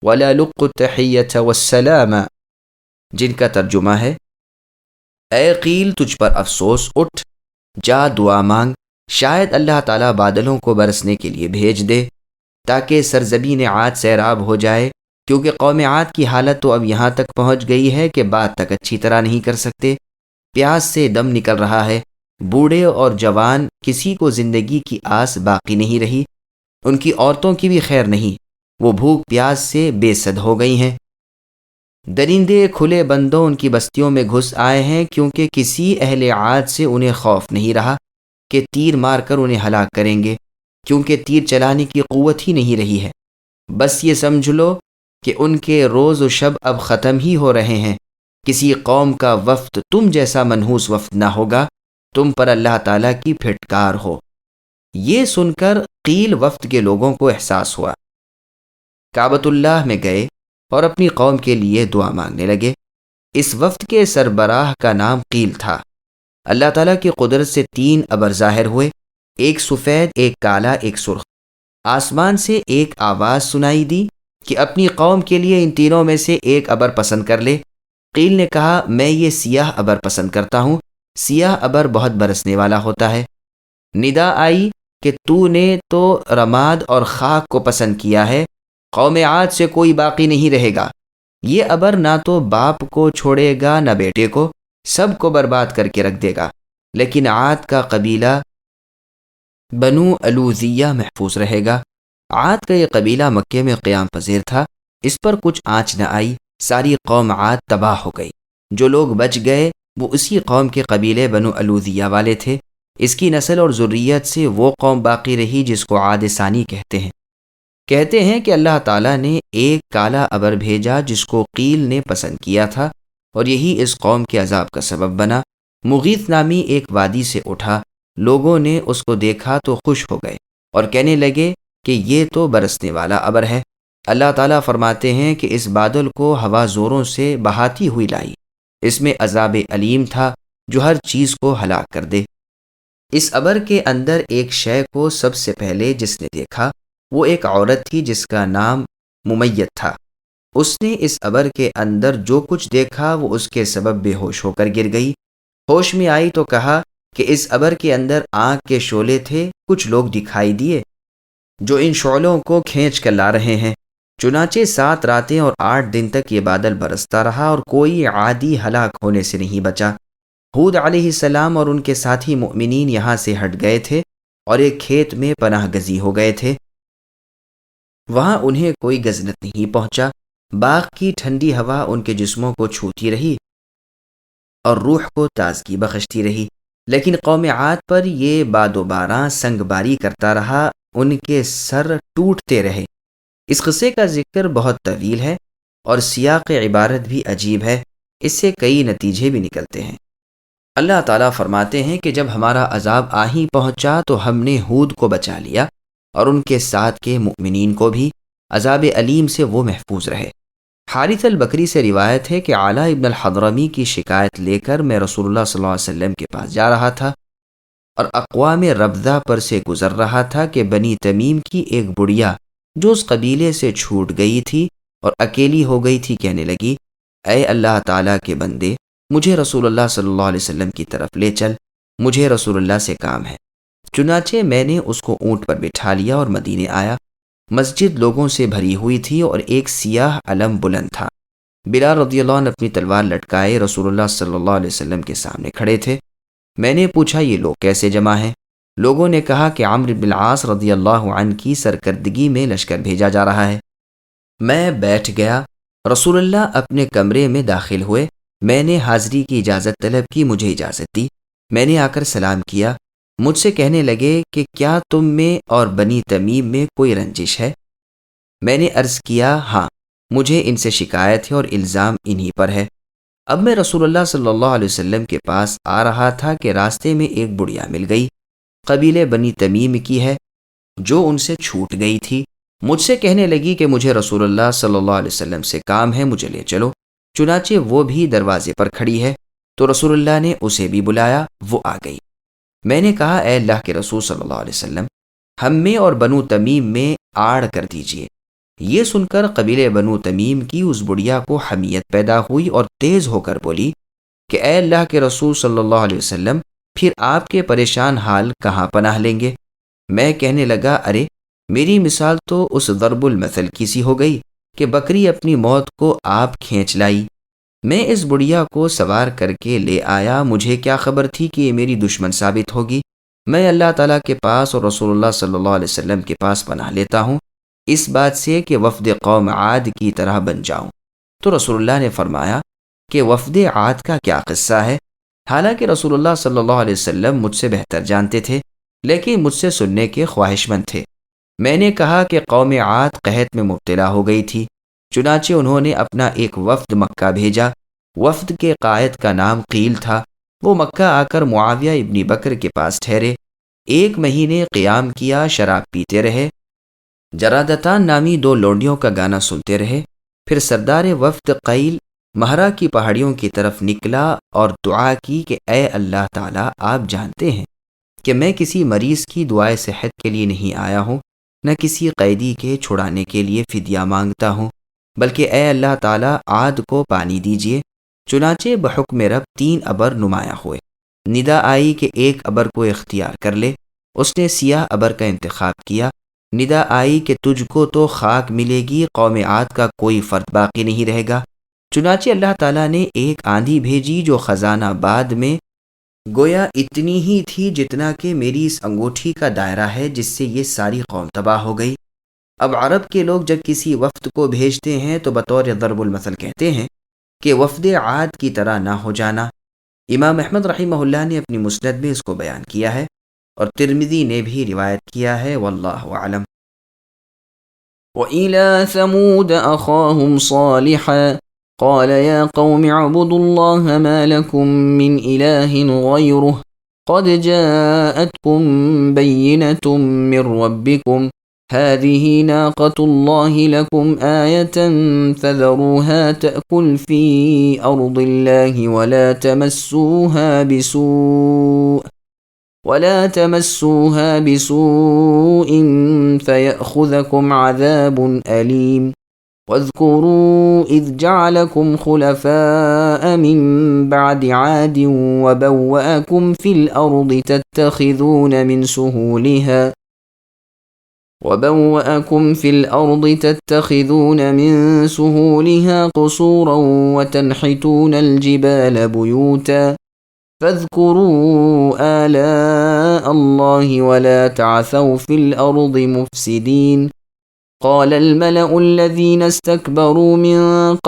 ولا لقوا التحية والسلاما۔ جن کا ترجمہ ہے: اے قیل تجھ پر افسوس، اٹھ جا دعا مانگ، شاید اللہ تعالیٰ بادلوں کو برسنے کے لیے بھیج دے تاکہ سرزمین عاد سیراب ہو جائے، کیونکہ قوم عاد کی حالت تو اب یہاں تک پہنچ گئی ہے کہ بات تک اچھی طرح نہیں کر سکتے۔ پیاس سے دم نکل رہا ہے، بوڑھے اور جوان کسی کو زندگی کی آس باقی نہیں رہی، ان کی عورتوں کی بھی خیر نہیں، وہ بھوک پیاس سے بے سد ہو گئی ہیں۔ درندے کھلے بندوں ان کی بستیوں میں گھس آئے ہیں، کیونکہ کسی اہل عاد سے انہیں خوف نہیں رہا کہ تیر مار کر انہیں ہلاک کریں گے، کیونکہ تیر چلانے کی قوت ہی نہیں رہی ہے۔ بس یہ سمجھ لو کہ ان کے روز و شب اب ختم ہی ہو رہے ہیں۔ کسی قوم کا وفد تم جیسا منحوس وفد نہ ہوگا، تم پر اللہ تعالیٰ کی پھٹکار ہو۔ یہ سن کر قیل وفد کے لوگوں کو احساس ہوا، کعبۃ اللہ میں گئے اور اپنی قوم کے لیے دعا مانگنے لگے۔ اس وفد کے سربراہ کا نام قیل تھا۔ اللہ تعالیٰ کی قدرت سے 3 ابر ظاہر ہوئے، ایک سفید، ایک کالا، ایک سرخ۔ آسمان سے ایک آواز سنائی دی کہ اپنی قوم کے لیے ان تینوں میں سے ایک ابر پسند کر لے۔ قیل نے کہا میں یہ سیاہ ابر پسند کرتا ہوں، سیاہ ابر بہت برسنے والا ہوتا ہے۔ ندا آئی کہ تو نے تو رماد اور خاک کو پسند کیا ہے، قوم عاد سے کوئی باقی نہیں رہے گا۔ یہ ابر نہ تو باپ کو چھوڑے گا نہ بیٹے کو، سب کو برباد کر کے رکھ دے گا، لیکن عاد کا قبیلہ بنو الوزیہ محفوظ رہے گا۔ عاد کا یہ قبیلہ مکے میں قیام پذیر تھا، اس پر کچھ آنچ نہ آئی، ساری قوم عاد تباہ ہو گئی۔ جو لوگ بچ گئے وہ اسی قوم کے قبیلے بنو الودیہ والے تھے۔ اس کی نسل اور ذریت سے وہ قوم باقی رہی جس کو عاد ثانی کہتے ہیں کہ اللہ تعالیٰ نے ایک کالا ابر بھیجا جس کو قیل نے پسند کیا تھا، اور یہی اس قوم کے عذاب کا سبب بنا۔ مغیث نامی ایک وادی سے اٹھا، لوگوں نے اس کو دیکھا تو خوش ہو گئے اور کہنے لگے کہ یہ تو برسنے والا ابر ہے۔ اللہ تعالیٰ فرماتے ہیں کہ اس بادل کو ہوا زوروں سے بہاتی ہوئی لائی، اس میں عذاب علیم تھا جو ہر چیز کو ہلاک کر دے۔ اس ابر کے اندر ایک شے کو سب سے پہلے جس نے دیکھا وہ ایک عورت تھی جس کا نام ممیت تھا۔ اس نے اس ابر کے اندر جو کچھ دیکھا وہ اس کے سبب بے ہوش ہو کر گر گئی۔ ہوش میں آئی تو کہا کہ اس ابر کے اندر آنکھ کے شعلے تھے، کچھ لوگ دکھائی دیے جو ان شعلوں کو کھینچ کر لا رہے ہیں۔ چنانچہ 7 راتیں اور 8 دن تک یہ بادل برستا رہا اور کوئی عادی ہلاک ہونے سے نہیں بچا۔ ہود علیہ السلام اور ان کے ساتھی مؤمنین یہاں سے ہٹ گئے تھے اور ایک کھیت میں پناہ گزی ہو گئے تھے۔ وہاں انہیں کوئی گزنت نہیں پہنچا۔ باغ کی ٹھنڈی ہوا ان کے جسموں کو چھوتی رہی اور روح کو تازگی بخشتی رہی، لیکن قوم عاد پر یہ باد و باراں سنگ باری کرتا رہا، ان کے سر ٹوٹتے رہے۔ اس قصے کا ذکر بہت طویل ہے اور سیاق عبارت بھی عجیب ہے، اس سے کئی نتیجے بھی نکلتے ہیں۔ اللہ تعالیٰ فرماتے ہیں کہ جب ہمارا عذاب آ ہی پہنچا تو ہم نے ہود کو بچا لیا اور ان کے ساتھ کے مؤمنین کو بھی، عذاب علیم سے وہ محفوظ رہے۔ حارث البکری سے روایت ہے کہ اعلیٰ ابن الحضرمی کی شکایت لے کر میں رسول اللہ صلی اللہ علیہ وسلم کے پاس جا رہا تھا اور اقوام ربضہ پر سے گزر رہا تھا کہ بنی تمیم کی ایک بڑھیا جو اس قبیلے سے چھوٹ گئی تھی اور اکیلی ہو گئی تھی کہنے لگی، اے اللہ تعالیٰ کے بندے، مجھے رسول اللہ صلی اللہ علیہ وسلم کی طرف لے چل، مجھے رسول اللہ سے کام ہے۔ چنانچہ میں نے اس کو اونٹ پر بٹھا لیا اور مدینے آیا۔ مسجد لوگوں سے بھری ہوئی تھی اور ایک سیاہ علم بلند تھا۔ بلال رضی اللہ عنہ اپنی تلوار لٹکائے رسول اللہ صلی اللہ علیہ وسلم کے سامنے کھڑے تھے۔ میں نے پوچھا یہ لوگ کیسے جمع ہیں؟ لوگوں نے کہا کہ عمرو بن العاص رضی اللہ عنہ کی سرکردگی میں لشکر بھیجا جا رہا ہے۔ میں بیٹھ گیا، رسول اللہ اپنے کمرے میں داخل ہوئے، میں نے حاضری کی اجازت طلب کی، مجھے اجازت دی۔ میں نے آ کر سلام کیا، مجھ سے کہنے لگے کہ کیا تم میں اور بنی تمیم میں کوئی رنجش ہے؟ میں نے عرض کیا ہاں، مجھے ان سے شکایت ہے اور الزام انہی پر ہے۔ اب میں رسول اللہ صلی اللہ علیہ وسلم کے پاس آ رہا تھا کہ راستے میں ایک بڑھیا مل گئی، قبیلے بنی تمیم کی ہے، جو ان سے چھوٹ گئی تھی۔ مجھ سے کہنے لگی کہ مجھے رسول اللہ صلی اللہ علیہ وسلم سے کام ہے، مجھے لے چلو۔ چنانچہ وہ بھی دروازے پر کھڑی ہے تو رسول اللہ نے اسے بھی بلایا، وہ آ گئی۔ میں نے کہا اے اللہ کے رسول صلی اللہ علیہ وسلم، ہم میں اور بنو تمیم میں آڑ کر دیجئے۔ یہ سن کر قبیلے بنو تمیم کی اس بڑھیا کو حمیت پیدا ہوئی اور تیز ہو کر بولی کہ اے اللہ کے رسول صلی اللہ علیہ وسلم، پھر آپ کے پریشان حال کہاں پناہ لیں گے؟ میں کہنے لگا ارے میری مثال تو اس ضرب المثل کی سی ہو گئی کہ بکری اپنی موت کو آپ کھینچ لائی۔ میں اس بڑھیا کو سوار کر کے لے آیا، مجھے کیا خبر تھی کہ یہ میری دشمن ثابت ہوگی۔ میں اللہ تعالیٰ کے پاس اور رسول اللہ صلی اللہ علیہ وسلم کے پاس پناہ لیتا ہوں اس بات سے کہ وفد قوم عاد کی طرح بن جاؤں۔ تو رسول اللہ نے فرمایا کہ وفد عاد کا کیا قصہ ہے؟ حالانکہ رسول اللہ صلی اللہ علیہ وسلم مجھ سے بہتر جانتے تھے، لیکن مجھ سے سننے کے خواہش مند تھے۔ میں نے کہا کہ قوم عاد قحط میں مبتلا ہو گئی تھی، چنانچہ انہوں نے اپنا ایک وفد مکہ بھیجا۔ وفد کے قائد کا نام قیل تھا۔ وہ مکہ آ کر معاویہ ابن بکر کے پاس ٹھہرے، 1 مہینے قیام کیا، شراب پیتے رہے، جرادتان نامی 2 لونڈیوں کا گانا سنتے رہے۔ پھر سردار وفد قیل مہرا کی پہاڑیوں کی طرف نکلا اور دعا کی کہ اے اللہ تعالیٰ، آپ جانتے ہیں کہ میں کسی مریض کی دعائے صحت کے لیے نہیں آیا ہوں، نہ کسی قیدی کے چھڑانے کے لیے فدیہ مانگتا ہوں، بلکہ اے اللہ تعالیٰ عاد کو پانی دیجیے۔ چنانچہ بحکم رب 3 ابر نمایاں ہوئے۔ ندا آئی کہ ایک ابر کو اختیار کر لے، اس نے سیاہ ابر کا انتخاب کیا۔ ندا آئی کہ تجھ کو تو خاک ملے گی، قوم عاد کا کوئی فرد باقی نہیں رہے گا۔ چنانچہ اللہ تعالیٰ نے ایک آندھی بھیجی جو خزانہ باد میں گویا اتنی ہی تھی جتنا کہ میری اس انگوٹھی کا دائرہ ہے، جس سے یہ ساری قوم تباہ ہو گئی۔ اب عرب کے لوگ جب کسی وفد کو بھیجتے ہیں تو بطور ضرب المثل کہتے ہیں کہ وفد عاد کی طرح نہ ہو جانا۔ امام احمد رحمہ اللہ نے اپنی مسند میں اس کو بیان کیا ہے، اور ترمذی نے بھی روایت کیا ہے، واللہ اعلم۔ وإلى ثمود أخاهم صالحا قال يا قوم اعبدوا الله ما لكم من إله غيره قد جاءتكم بينة من ربكم هذه ناقة الله لكم آية فذروها تأكل في أرض الله ولا تمسوها بسوء فيأخذكم عذاب أليم واذكروا إذ جعلكم خلفاء من بعد عاد وبوأكم في الأرض تتخذون من سهولها قصورا وتنحتون الجبال بيوتا فاذكروا آلاء الله ولا تعثوا في الأرض مفسدين قال الملأ الذين استكبروا من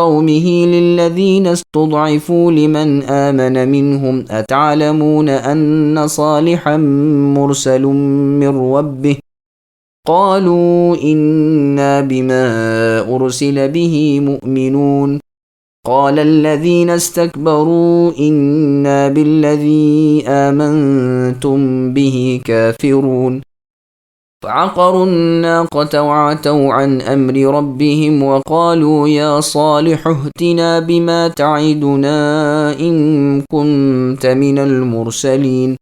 قومه للذين استضعفوا لمن آمن منهم أتعلمون أن صالحا مرسل من ربه قالوا إنا بما أرسل به مؤمنون قال الذين استكبروا إنا بالذي آمنتم به كافرون فعقروا الناقة وعتوا عن أمر ربهم وقالوا يا صالح ائتنا بما تعدنا إن كنت من المرسلين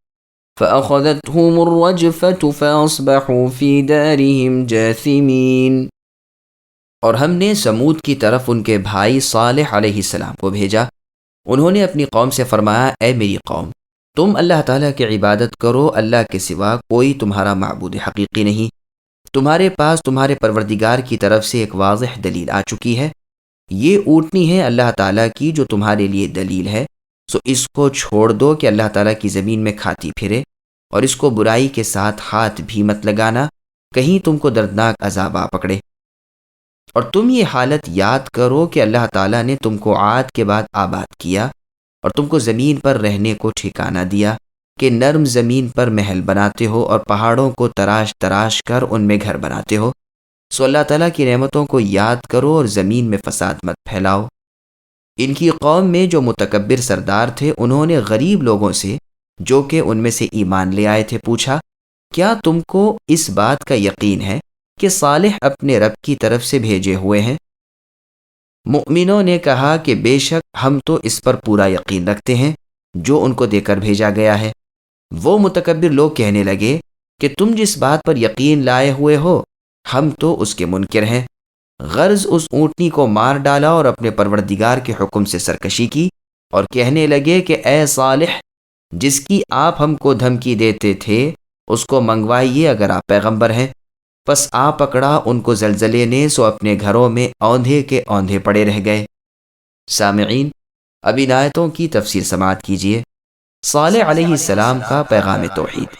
فأخذتهم الرجفة فأصبحوا في دارهم جاثمين۔ اور ہم نے سمود کی طرف ان کے بھائی صالح علیہ السلام کو بھیجا۔ انہوں نے اپنی قوم سے فرمایا، اے میری قوم، تم اللہ تعالیٰ کی عبادت کرو، اللہ کے سوا کوئی تمہارا معبود حقیقی نہیں۔ تمہارے پاس تمہارے پروردگار کی طرف سے ایک واضح دلیل آ چکی ہے۔ یہ اونٹنی ہے اللہ تعالیٰ کی جو تمہارے لیے دلیل ہے، سو اس کو چھوڑ دو کہ اللہ تعالیٰ کی زمین میں کھاتی پھرے، اور اس کو برائی کے ساتھ ہاتھ بھی مت لگانا، کہیں تم کو دردناک عذاب آ پکڑے۔ اور تم یہ حالت یاد کرو کہ اللہ تعالیٰ نے تم کو عاد کے بعد آباد کیا اور تم کو زمین پر رہنے کو ٹھکانہ دیا کہ نرم زمین پر محل بناتے ہو اور پہاڑوں کو تراش تراش کر ان میں گھر بناتے ہو۔ سو اللہ تعالیٰ کی نعمتوں کو یاد کرو اور زمین میں فساد مت پھیلاؤ۔ ان کی قوم میں جو متکبر سردار تھے، انہوں نے غریب لوگوں سے جو کہ ان میں سے ایمان لے آئے تھے پوچھا، کیا تم کو اس بات کا یقین ہے کہ صالح اپنے رب کی طرف سے بھیجے ہوئے ہیں؟ مؤمنوں نے کہا کہ بے شک ہم تو اس پر پورا یقین رکھتے ہیں جو ان کو دے کر بھیجا گیا ہے۔ وہ متکبر لوگ کہنے لگے کہ تم جس بات پر یقین لائے ہوئے ہو ہم تو اس کے منکر ہیں۔ غرض اس اونٹنی کو مار ڈالا اور اپنے پروردگار کے حکم سے سرکشی کی، اور کہنے لگے کہ اے صالح، جس کی آپ ہم کو دھمکی دیتے تھے اس کو منگوائیے اگر آپ پیغمبر ہیں۔ پس آ پکڑا ان کو زلزلے نے، سو اپنے گھروں میں اوندھے کے اوندھے پڑے رہ گئے۔ سامعین، اب ان آیتوں کی تفسیر سماعت کیجیے۔ صالح علیہ السلام کا پیغام توحید۔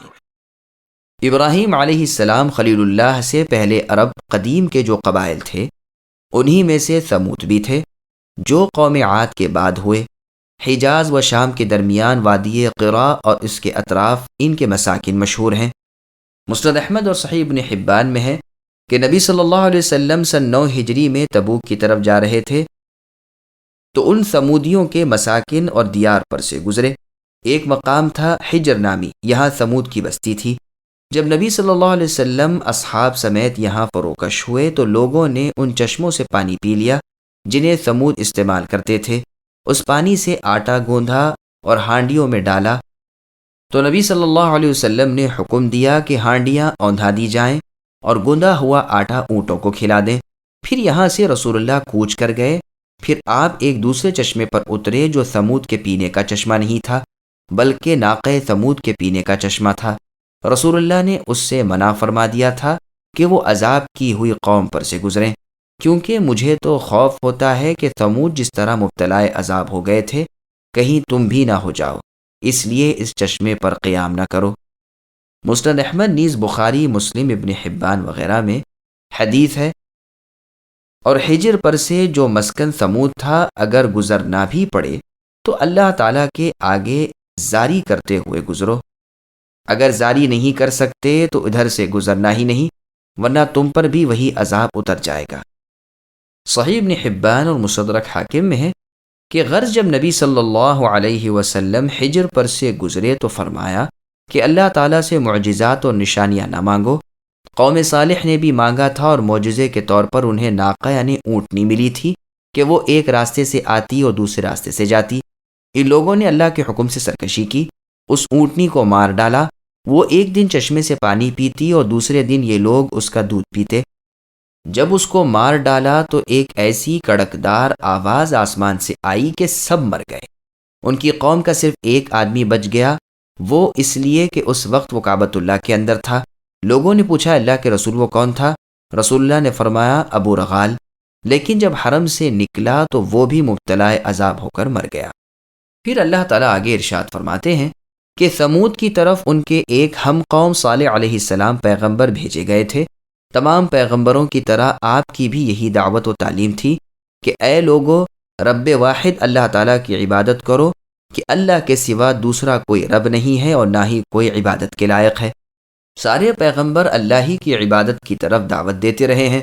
ابراہیم علیہ السلام خلیل اللہ سے پہلے عرب قدیم کے جو قبائل تھے انہی میں سے ثمود بھی تھے، جو قوم عاد کے بعد ہوئے۔ حجاز و شام کے درمیان وادی قرا اور اس کے اطراف ان کے مساکن مشہور ہیں۔ مسند احمد اور صحیح ابن حبان میں ہے کہ نبی صلی اللہ علیہ وسلم سن 9 ہجری میں تبوک کی طرف جا رہے تھے تو ان ثمودیوں کے مساکن اور دیار پر سے گزرے۔ ایک مقام تھا حجر نامی، یہاں ثمود کی بستی تھی۔ جب نبی صلی اللہ علیہ وسلم اصحاب سمیت یہاں فروکش ہوئے تو لوگوں نے ان چشموں سے پانی پی لیا جنہیں ثمود استعمال کرتے تھے۔ اس پانی سے آٹا گوندھا اور ہانڈیوں میں ڈالا تو نبی صلی اللہ علیہ وسلم نے حکم دیا کہ ہانڈیاں اوندھا دی جائیں اور گوندا ہوا آٹا اونٹوں کو کھلا دیں۔ پھر یہاں سے رسول اللہ کوچ کر گئے۔ پھر آپ ایک دوسرے چشمے پر اترے جو ثمود کے پینے کا چشمہ نہیں تھا بلکہ ناقہ ثمود کے پینے کا چشمہ تھا۔ رسول اللہ نے اس سے منع فرما دیا تھا کہ وہ عذاب کی ہوئی قوم پر سے گزریں، کیونکہ مجھے تو خوف ہوتا ہے کہ ثمود جس طرح مبتلا عذاب ہو گئے تھے کہیں تم بھی نہ ہو جاؤ، اس لیے اس چشمے پر قیام نہ کرو۔ مسند احمد نیز بخاری، مسلم، ابن حبان وغیرہ میں حدیث ہے۔ اور حجر پر سے جو مسکن ثمود تھا اگر گزرنا بھی پڑے تو اللہ تعالیٰ کے آگے زاری کرتے ہوئے گزرو۔ اگر زاری نہیں کر سکتے تو ادھر سے گزرنا ہی نہیں، ورنہ تم پر بھی وہی عذاب اتر جائے گا۔ صحیح ابن حبان اور مستدرک حاکم میں ہے کہ غرض جب نبی صلی اللہ علیہ وسلم حجر پر سے گزرے تو فرمایا کہ اللہ تعالیٰ سے معجزات اور نشانیاں نہ مانگو۔ قوم صالح نے بھی مانگا تھا اور معجزے کے طور پر انہیں ناقہ یعنی اونٹنی ملی تھی کہ وہ ایک راستے سے آتی اور دوسرے راستے سے جاتی۔ ان لوگوں نے اللہ کے حکم سے سرکشی کی، اس اونٹنی کو مار ڈالا۔ وہ ایک دن چشمے سے پانی پیتی اور دوسرے دن یہ لوگ اس کا دودھ پیتے۔ جب اس کو مار ڈالا تو ایک ایسی کڑکدار آواز آسمان سے آئی کہ سب مر گئے۔ ان کی قوم کا صرف ایک آدمی بچ گیا، وہ اس لیے کہ اس وقت وہ کعبۃ اللہ کے اندر تھا۔ لوگوں نے پوچھا اللہ کے رسول وہ کون تھا؟ رسول اللہ نے فرمایا ابو رغال، لیکن جب حرم سے نکلا تو وہ بھی مبتلا عذاب ہو کر مر گیا۔ پھر اللہ تعالیٰ آگے ارشاد فرماتے ہیں کہ ثمود کی طرف ان کے ایک ہم قوم صالح علیہ السلام پیغمبر بھیجے گئے تھے۔ تمام پیغمبروں کی طرح آپ کی بھی یہی دعوت و تعلیم تھی کہ اے لوگو، رب واحد اللہ تعالیٰ کی عبادت کرو کہ اللہ کے سوا دوسرا کوئی رب نہیں ہے اور نہ ہی کوئی عبادت کے لائق ہے۔ سارے پیغمبر اللہ ہی کی عبادت کی طرف دعوت دیتے رہے ہیں،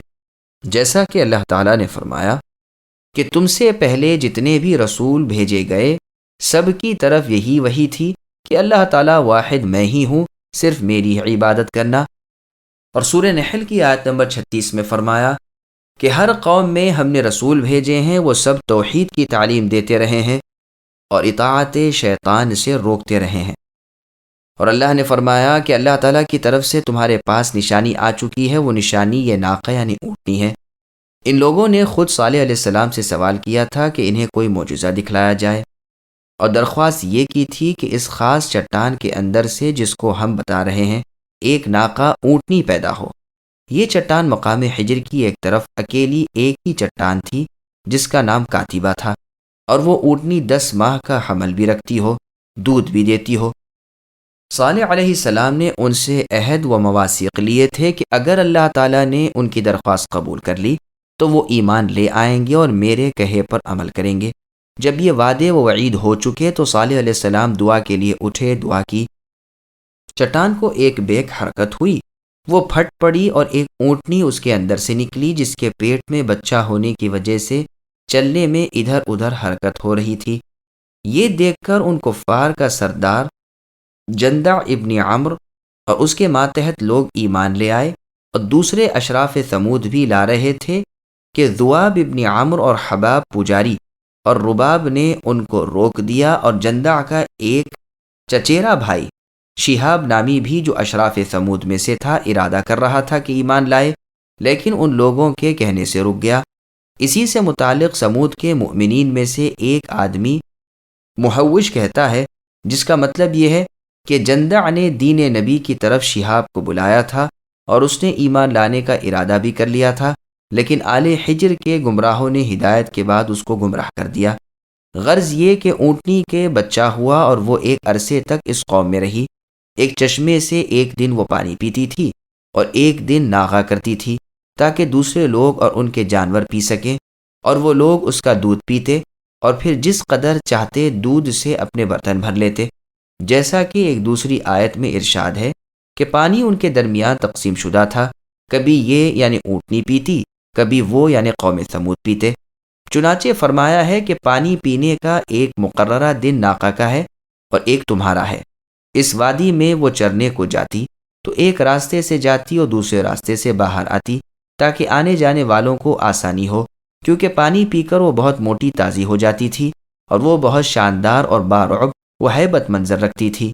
جیسا کہ اللہ تعالیٰ نے فرمایا کہ تم سے پہلے جتنے بھی رسول بھیجے گئے سب کی طرف یہی وحی تھی کہ اللہ تعالیٰ واحد میں ہی ہوں، صرف میری عبادت کرنا۔ اور سورہ نحل کی آیت نمبر 36 میں فرمایا کہ ہر قوم میں ہم نے رسول بھیجے ہیں، وہ سب توحید کی تعلیم دیتے رہے ہیں اور اطاعت شیطان سے روکتے رہے ہیں۔ اور اللہ نے فرمایا کہ اللہ تعالیٰ کی طرف سے تمہارے پاس نشانی آ چکی ہے، وہ نشانی یہ ناقہ یعنی اونٹنی ہے۔ ان لوگوں نے خود صالح علیہ السلام سے سوال کیا تھا کہ انہیں کوئی معجزہ دکھلایا جائے، اور درخواست یہ کی تھی کہ اس خاص چٹان کے اندر سے جس کو ہم بتا رہے ہیں ایک ناقہ اونٹنی پیدا ہو۔ یہ چٹان مقام حجر کی ایک طرف اکیلی ایک ہی چٹان تھی جس کا نام کاتبہ تھا، اور وہ اونٹنی 10 ماہ کا حمل بھی رکھتی ہو، دودھ بھی دیتی ہو۔ صالح علیہ السلام نے ان سے عہد و مواثیق لیے تھے کہ اگر اللہ تعالیٰ نے ان کی درخواست قبول کر لی تو وہ ایمان لے آئیں گے اور میرے کہے پر عمل کریں گے۔ جب یہ وعدے و وعید ہو چکے تو صالح علیہ السلام دعا کے لیے اٹھے، دعا کی۔ چٹان کو ایک بیک حرکت ہوئی، وہ پھٹ پڑی اور ایک اونٹنی اس کے اندر سے نکلی جس کے پیٹ میں بچہ ہونے کی وجہ سے چلنے میں ادھر ادھر حرکت ہو رہی تھی۔ یہ دیکھ کر ان کفار کا سردار جندع ابن عمرو اور اس کے ماتحت لوگ ایمان لے آئے، اور دوسرے اشراف ثمود بھی لا رہے تھے کہ ذواب ابن عمرو اور حباب پجاری اور رباب نے ان کو روک دیا، اور جندع کا ایک چچیرا بھائی شہاب نامی بھی جو اشراف ثمود میں سے تھا ارادہ کر رہا تھا کہ ایمان لائے، لیکن ان لوگوں کے کہنے سے رک گیا۔ اسی سے متعلق ثمود کے مؤمنین میں سے ایک آدمی محوش کہتا ہے، جس کا مطلب یہ ہے کہ جندع نے دین نبی کی طرف شہاب کو بلایا تھا اور اس نے ایمان لانے کا ارادہ بھی کر لیا تھا، لیکن آل حجر کے گمراہوں نے ہدایت کے بعد اس کو گمراہ کر دیا۔ غرض یہ کہ اونٹنی کے بچہ ہوا اور وہ ایک عرصے تک اس قوم میں رہی۔ ایک چشمے سے ایک دن وہ پانی پیتی تھی اور ایک دن ناغہ کرتی تھی تاکہ دوسرے لوگ اور ان کے جانور پی سکیں، اور وہ لوگ اس کا دودھ پیتے اور پھر جس قدر چاہتے دودھ سے اپنے برتن بھر لیتے، جیسا کہ ایک دوسری آیت میں ارشاد ہے کہ پانی ان کے درمیان تقسیم شدہ تھا، کبھی یہ یعنی اونٹنی پیتی، کبھی وہ یعنی قوم ثمود پیتے۔ چنانچہ فرمایا ہے کہ پانی پینے کا ایک مقررہ دن ناقہ کا ہے اور ایک تمہارا ہے۔ اس وادی میں وہ چرنے کو جاتی تو ایک راستے سے جاتی اور دوسرے راستے سے باہر آتی تاکہ آنے جانے والوں کو آسانی ہو، کیونکہ پانی پی کر وہ بہت موٹی تازی ہو جاتی تھی اور وہ بہت شاندار اور بارعب و ہیبت منظر رکھتی تھی۔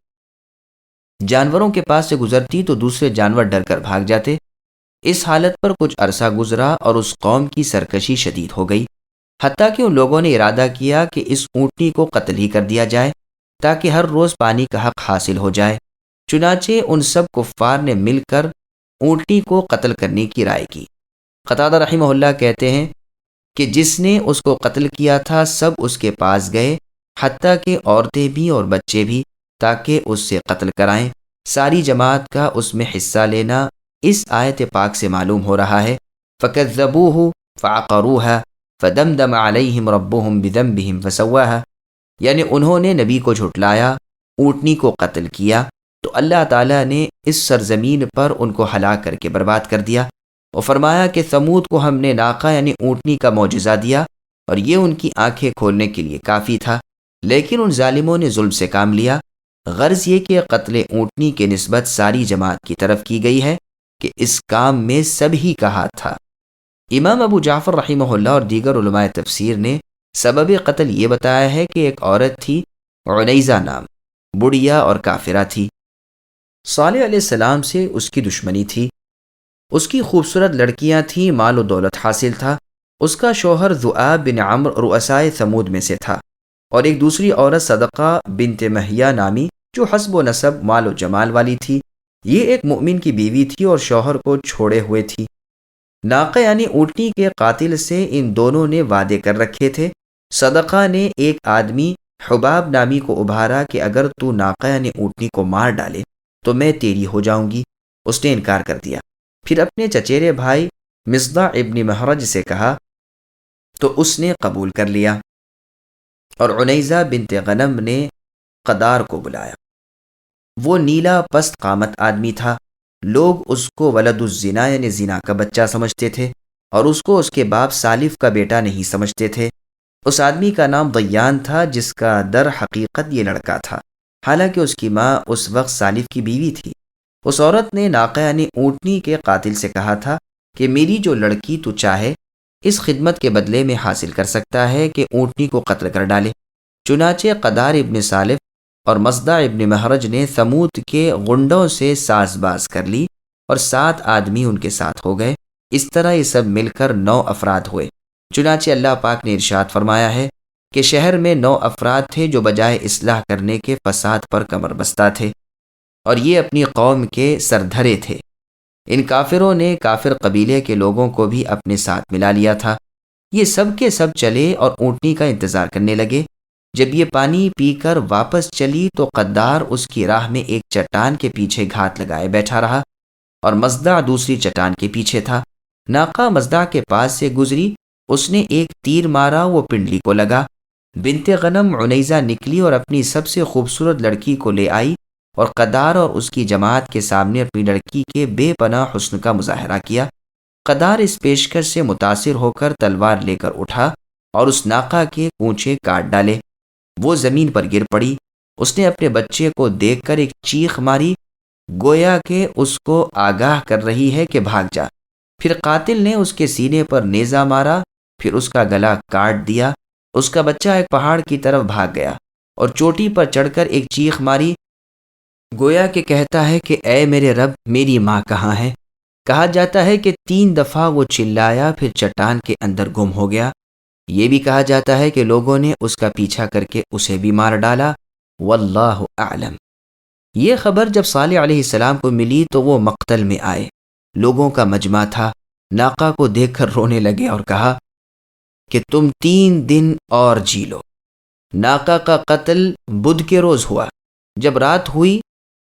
جانوروں کے پاس سے گزرتی تو دوسرے جانور ڈر کر بھاگ جاتے۔ اس حالت پر کچھ عرصہ گزرا اور اس قوم کی سرکشی شدید ہو گئی، حتیٰ کہ ان لوگوں نے ارادہ کیا کہ اس اونٹنی کو قتل ہی کر دیا جائے تاکہ ہر روز پانی کا حق حاصل ہو جائے۔ چنانچہ ان سب کفار نے مل کر اونٹنی کو قتل کرنے کی رائے کی۔ قتادہ رحمہ اللہ کہتے ہیں کہ جس نے اس کو قتل کیا تھا سب اس کے پاس گئے، حتیٰ کہ عورتیں بھی اور بچے بھی، تاکہ اس سے قتل کرائیں۔ ساری جماعت کا اس میں حصہ لینا اس آیت پاک سے معلوم ہو رہا ہے۔ فَكَذَّبُوهُ فَعَقَرُوهَا فَدَمْدَمَ عَلَيْهِمْ رَبُّهُمْ بِذَنبِهِمْ فَسَوَّاهَا۔ یعنی انہوں نے نبی کو جھٹلایا، اونٹنی کو قتل کیا، تو اللہ تعالیٰ نے اس سرزمین پر ان کو ہلاک کر کے برباد کر دیا۔ اور فرمایا کہ ثمود کو ہم نے ناقہ یعنی اونٹنی کا معجزہ دیا اور یہ ان کی آنکھیں کھولنے کے لیے کافی تھا، لیکن ان ظالموں نے ظلم سے کام لیا۔ غرض یہ کہ قتل اونٹنی کے نسبت ساری جماعت کی طرف کی گئی ہے کہ اس کام میں سب ہی کا ہاتھ تھا۔ امام ابو جعفر رحمہ اللہ اور دیگر علماء تفسیر نے سبب قتل یہ بتایا ہے کہ ایک عورت تھی عنیزہ نام، بڑھیا اور کافرہ تھی۔ صالح علیہ السلام سے اس کی دشمنی تھی، اس کی خوبصورت لڑکیاں تھیں، مال و دولت حاصل تھا۔ اس کا شوہر ذؤاب بن عمرو رؤسائے ثمود میں سے تھا، اور ایک دوسری عورت صدقہ بنت مہیا نامی جو حسب و نسب مال و جمال والی تھی، یہ ایک مؤمن کی بیوی تھی اور شوہر کو چھوڑے ہوئے تھی۔ ناقہ یعنی اونٹنی کے قاتل سے ان دونوں نے وعدے کر رکھے تھے۔ صدقہ نے ایک آدمی حباب نامی کو ابھارا کہ اگر تو ناقہ یعنی اونٹنی کو مار ڈالے تو میں تیری ہو جاؤں گی۔ اس نے انکار کر دیا۔ پھر اپنے چچیرے بھائی مصدع ابن مہرج سے کہا تو اس نے قبول کر لیا، اور عنیزہ بنت غنم نے قدار کو بلایا۔ وہ نیلا پست قامت آدمی تھا، لوگ اس کو ولد الزنا یعنی زنا کا بچہ سمجھتے تھے، اور اس کو اس کے باپ سالف کا بیٹا نہیں سمجھتے تھے۔ اس آدمی کا نام ضیان تھا، جس کا در حقیقت یہ لڑکا تھا، حالانکہ اس کی ماں اس وقت سالف کی بیوی تھی۔ اس عورت نے ناقہ یعنی اونٹنی کے قاتل سے کہا تھا کہ میری جو لڑکی تو چاہے اس خدمت کے بدلے میں حاصل کر سکتا ہے کہ اونٹنی کو قتل کر ڈالے۔ چنانچہ قدار ابن سالف اور مصدع ابن مہرج نے ثمود کے غنڈوں سے ساز باز کر لی، اور 7 آدمی ان کے ساتھ ہو گئے۔ اس طرح یہ سب مل کر 9 افراد ہوئے۔ چنانچہ اللہ پاک نے ارشاد فرمایا ہے کہ شہر میں 9 افراد تھے جو بجائے اصلاح کرنے کے فساد پر کمر بستہ تھے، اور یہ اپنی قوم کے سردھرے تھے۔ ان کافروں نے کافر قبیلے کے لوگوں کو بھی اپنے ساتھ ملا لیا تھا۔ یہ سب کے سب چلے اور اونٹنی کا انتظار کرنے لگے۔ جب یہ پانی پی کر واپس چلی تو قدار اس کی راہ میں ایک چٹان کے پیچھے گھات لگائے بیٹھا رہا، اور مصدع دوسری چٹان کے پیچھے تھا۔ ناقہ مصدع کے پاس سے گزری، اس نے ایک تیر مارا، وہ پنڈلی کو لگا۔ بنت غنم عنیزہ نکلی اور اپنی سب سے خوبصورت لڑکی کو لے آئی، اور قدار اور اس کی جماعت کے سامنے اپنی لڑکی کے بے پناہ حسن کا مظاہرہ کیا۔ قدار اس پیشکش سے متاثر ہو کر تلوار لے کر اٹھا اور اس ناقہ کے کونچے کاٹ ڈالے۔ وہ زمین پر گر پڑی۔ اس نے اپنے بچے کو دیکھ کر ایک چیخ ماری، گویا کہ اس کو آگاہ کر رہی ہے کہ بھاگ جا۔ پھر قاتل نے اس کے سینے پر نیزہ مارا، پھر اس کا گلا کاٹ دیا۔ اس کا بچہ ایک پہاڑ کی طرف بھاگ گیا اور چوٹی پر چڑھ کر ایک چیخ ماری، گویا کہ کہتا ہے کہ اے میرے رب، میری ماں کہاں ہے؟ کہا جاتا ہے کہ 3 دفعہ وہ چلایا، پھر چٹان کے اندر گم ہو گیا۔ یہ بھی کہا جاتا ہے کہ لوگوں نے اس کا پیچھا کر کے اسے بھی مار ڈالا۔ واللہ اعلم۔ یہ خبر جب صالح علیہ السلام کو ملی تو وہ مقتل میں آئے۔ لوگوں کا مجمع تھا، ناقہ کو دیکھ کر رونے لگے اور کہا کہ تم 3 دن اور جی لو۔ ناقہ کا قتل بدھ کے روز ہوا۔ جب رات ہوئی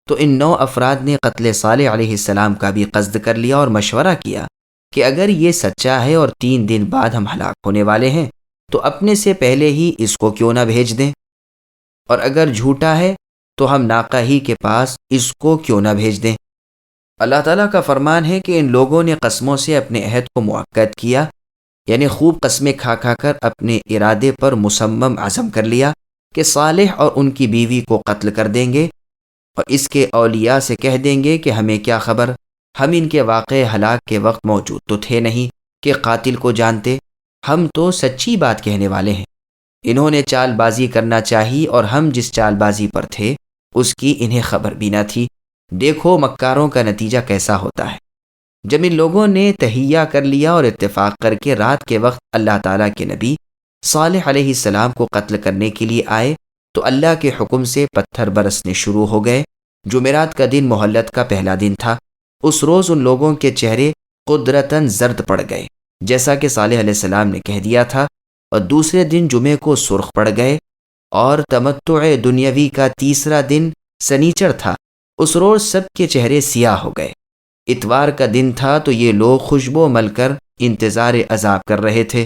تو ان 9 افراد نے قتل صالح علیہ السلام کا بھی قصد کر لیا اور مشورہ کیا کہ اگر یہ سچا ہے اور 3 دن بعد ہم ہلاک ہونے والے ہیں تو اپنے سے پہلے ہی اس کو کیوں نہ بھیج دیں، اور اگر جھوٹا ہے تو ہم ناقہ ہی کے پاس اس کو کیوں نہ بھیج دیں۔ اللہ تعالیٰ کا فرمان ہے کہ ان لوگوں نے قسموں سے اپنے عہد کو مؤکد کیا، یعنی خوب قسمیں کھا کھا کر اپنے ارادے پر مصمم عزم کر لیا کہ صالح اور ان کی بیوی کو قتل کر دیں گے، اور اس کے اولیاء سے کہہ دیں گے کہ ہمیں کیا خبر، ہم ان کے واقع ہلاک کے وقت موجود تو تھے نہیں کہ قاتل کو جانتے، ہم تو سچی بات کہنے والے ہیں۔ انہوں نے چال بازی کرنا چاہی اور ہم جس چال بازی پر تھے اس کی انہیں خبر بھی نہ تھی۔ دیکھو مکاروں کا نتیجہ کیسا ہوتا ہے۔ جب ان لوگوں نے تہیہ کر لیا اور اتفاق کر کے رات کے وقت اللہ تعالیٰ کے نبی صالح علیہ السلام کو قتل کرنے کے لیے آئے تو اللہ کے حکم سے پتھر برسنے شروع ہو گئے۔ جمعرات کا دن مہلت کا پہلا دن تھا۔ اس روز ان لوگوں کے چہرے قدرتاً زرد پڑ گئے جیسا کہ صالح علیہ السلام نے کہہ دیا تھا، اور دوسرے دن جمعے کو سرخ پڑ گئے، اور تمتع دنیاوی کا تیسرا دن سنیچر تھا، اس روز سب کے چہرے سیاہ ہو گئے۔ اتوار کا دن تھا تو یہ لوگ خوشبو مل کر انتظار عذاب کر رہے تھے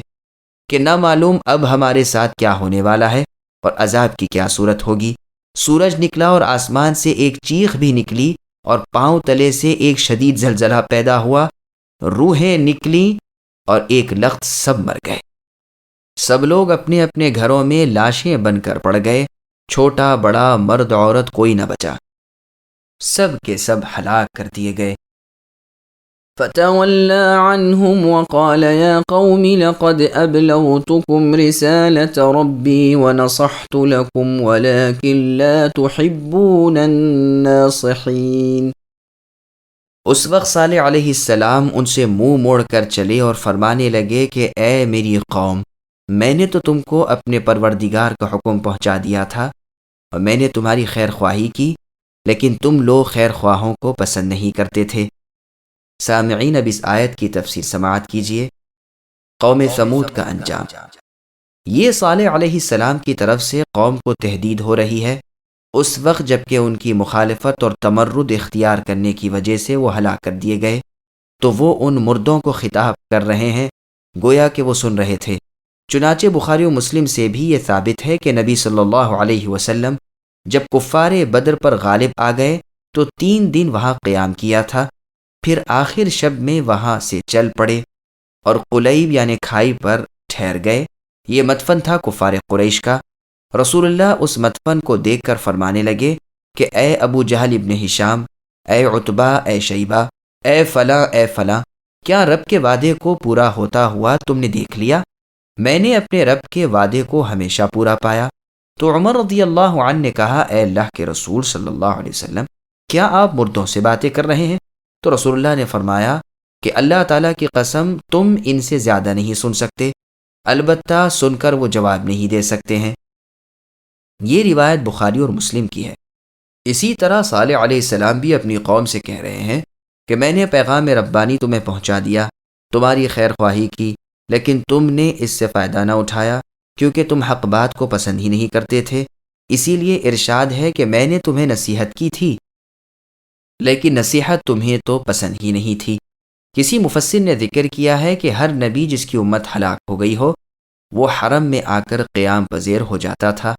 کہ نہ معلوم اب ہمارے ساتھ کیا ہونے والا ہے۔ اور عذاب کی کیا صورت ہوگی۔ سورج نکلا اور آسمان سے ایک چیخ بھی نکلی اور پاؤں تلے سے ایک شدید زلزلہ پیدا ہوا، روحیں نکلیں اور ایک لخت سب مر گئے۔ سب لوگ اپنے اپنے گھروں میں لاشیں بن کر پڑ گئے، چھوٹا بڑا مرد عورت کوئی نہ بچا، سب کے سب ہلاک کر دیے گئے۔ فتولى عنهم وقال يا قوم لقد أبلغتكم رسالة ربي ونصحت لكم ولكن لا تحبون الناصحين۔ اس وقت صالح علیہ السلام ان سے منہ موڑ کر چلے اور فرمانے لگے کہ اے میری قوم، میں نے تو تم کو اپنے پروردگار کا حکم پہنچا دیا تھا اور میں نے تمہاری خیر خواہی کی، لیکن تم لوگ خیر خواہوں کو پسند نہیں کرتے تھے۔ سامعین، اب اس آیت کی تفسیر سماعت کیجیے۔ قوم ثمود کا انجام۔ یہ صالح علیہ السلام کی طرف سے قوم کو تہدید ہو رہی ہے، اس وقت جب کہ ان کی مخالفت اور تمرد اختیار کرنے کی وجہ سے وہ ہلاک کر دیے گئے، تو وہ ان مردوں کو خطاب کر رہے ہیں گویا کہ وہ سن رہے تھے۔ چنانچہ بخاری و مسلم سے بھی یہ ثابت ہے کہ نبی صلی اللہ علیہ وسلم جب کفار بدر پر غالب آ گئے تو 3 دن وہاں قیام کیا تھا، پھر آخر شب میں وہاں سے چل پڑے اور قلیب یعنی کھائی پر ٹھہر گئے۔ یہ مدفن تھا کفار قریش کا۔ رسول اللہ اس مدفن کو دیکھ کر فرمانے لگے کہ اے ابو جہل ابن ہشام، اے عتبہ، اے شیبہ، اے فلاں، اے فلاں، کیا رب کے وعدے کو پورا ہوتا ہوا تم نے دیکھ لیا؟ میں نے اپنے رب کے وعدے کو ہمیشہ پورا پایا۔ تو عمر رضی اللہ عنہ نے کہا اے اللہ کے رسول صلی اللہ علیہ وسلم، کیا آپ مردوں سے باتیں کر رہے ہیں؟ تو رسول اللہ نے فرمایا کہ اللہ تعالیٰ کی قسم تم ان سے زیادہ نہیں سن سکتے، البتہ سن کر وہ جواب نہیں دے سکتے ہیں۔ یہ روایت بخاری اور مسلم کی ہے۔ اسی طرح صالح علیہ السلام بھی اپنی قوم سے کہہ رہے ہیں کہ میں نے پیغام ربانی تمہیں پہنچا دیا، تمہاری خیر خواہی کی، لیکن تم نے اس سے فائدہ نہ اٹھایا کیونکہ تم حق بات کو پسند ہی نہیں کرتے تھے۔ اسی لیے ارشاد ہے کہ میں نے تمہیں نصیحت کی تھی لیکن نصیحت تمہیں تو پسند ہی نہیں تھی۔ کسی مفسر نے ذکر کیا ہے کہ ہر نبی جس کی امت ہلاک ہو گئی ہو وہ حرم میں آ کر قیام پذیر ہو جاتا تھا۔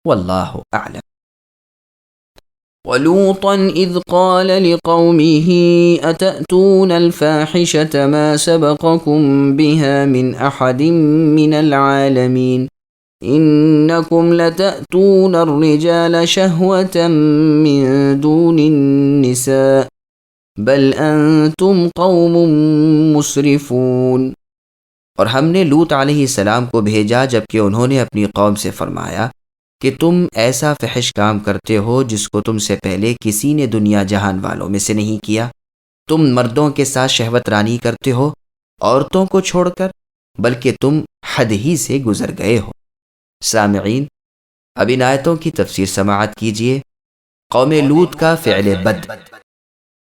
واللہ اعلم۔ وَلُوطًا إِذْ قَالَ لِقَوْمِهِ أَتَأْتُونَ الْفَاحِشَةَ مَا سَبَقَكُم بِهَا مِنْ أَحَدٍ مِّنَ الْعَالَمِينَ إِنَّكُمْ لَتَأْتُونَ الرِّجَالَ شَهْوَةً مِّن دُونِ النِّسَاءِ بَلْ أَنْتُمْ قَوْمٌ مُسْرِفُونَ۔ اور ہم نے لوط علیہ السلام کو بھیجا جبکہ انہوں نے اپنی قوم سے فرمایا کہ تم ایسا فحش کام کرتے ہو جس کو تم سے پہلے کسی نے دنیا جہان والوں میں سے نہیں کیا۔ تم مردوں کے ساتھ شہوت رانی کرتے ہو عورتوں کو چھوڑ کر، بلکہ تم حد ہی سے گزر گئے ہو۔ سامعین، اب ان آیتوں کی تفسیر سماعت کیجیے۔ قوم لوط کا فعل بد۔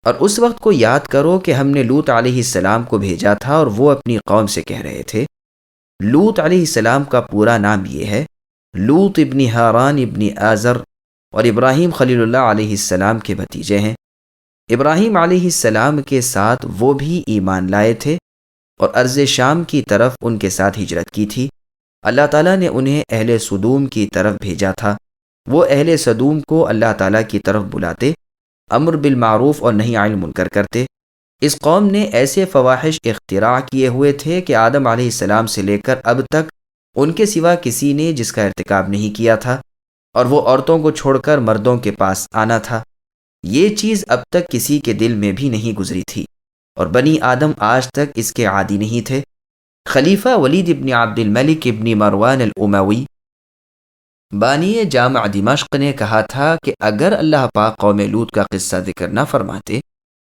اور اس وقت کو یاد کرو کہ ہم نے لوط علیہ السلام کو بھیجا تھا اور وہ اپنی قوم سے کہہ رہے تھے۔ لوط علیہ السلام کا پورا نام یہ ہے، لوط ابن ہاران ابن آزر، اور ابراہیم خلیل اللہ علیہ السلام کے بھتیجے ہیں۔ ابراہیم علیہ السلام کے ساتھ وہ بھی ایمان لائے تھے اور ارض شام کی طرف ان کے ساتھ ہجرت کی تھی۔ اللہ تعالیٰ نے انہیں اہل سدوم کی طرف بھیجا تھا۔ وہ اہل سدوم کو اللہ تعالیٰ کی طرف بلاتے، امر بالمعروف اور نہی عن المنکر کرتے۔ اس قوم نے ایسے فواحش اختراع کیے ہوئے تھے کہ آدم علیہ السلام سے لے کر اب تک ان کے سوا کسی نے جس کا ارتکاب نہیں کیا تھا، اور وہ عورتوں کو چھوڑ کر مردوں کے پاس آنا تھا۔ یہ چیز اب تک کسی کے دل میں بھی نہیں گزری تھی، اور بنی آدم آج تک اس کے عادی نہیں تھے۔ خلیفہ ولید ابن عبد الملک ابن مروان الاموی بانی جامع دمشق نے کہا تھا کہ اگر اللہ پاک قوم لوط کا قصہ ذکر نہ فرماتے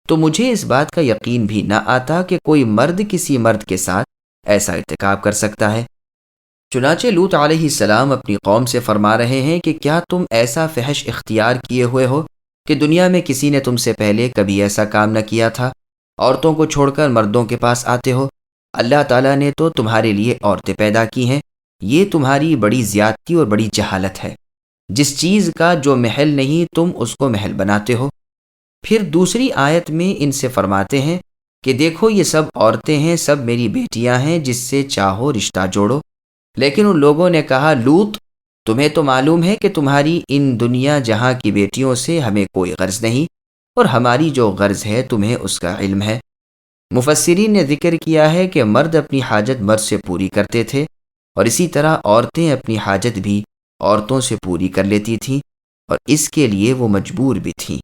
تو مجھے اس بات کا یقین بھی نہ آتا کہ کوئی مرد کسی مرد کے ساتھ ایسا ارتکاب کر سکتا ہے۔ چنانچہ لوط علیہ السلام اپنی قوم سے فرما رہے ہیں کہ کیا تم ایسا فحش اختیار کیے ہوئے ہو کہ دنیا میں کسی نے تم سے پہلے کبھی ایسا کام نہ کیا تھا، عورتوں کو چھوڑ کر مردوں کے پاس آتے ہو؟ اللہ تعالیٰ نے تو تمہارے لیے عورتیں پیدا کی ہیں، یہ تمہاری بڑی زیادتی اور بڑی جہالت ہے۔ جس چیز کا جو محل نہیں تم اس کو محل بناتے ہو۔ پھر دوسری آیت میں ان سے فرماتے ہیں کہ دیکھو یہ سب عورتیں ہیں، سب میری بیٹیاں ہیں، جس سے چاہو رشتہ جوڑو۔ لیکن ان لوگوں نے کہا لوط تمہیں تو معلوم ہے کہ تمہاری ان دنیا جہاں کی بیٹیوں سے ہمیں کوئی غرض نہیں، اور ہماری جو غرض ہے تمہیں اس کا علم ہے۔ مفسرین نے ذکر کیا ہے کہ مرد اپنی حاجت مرد سے پوری کرتے تھے، اور اسی طرح عورتیں اپنی حاجت بھی عورتوں سے پوری کر لیتی تھیں، اور اس کے لیے وہ مجبور بھی تھیں۔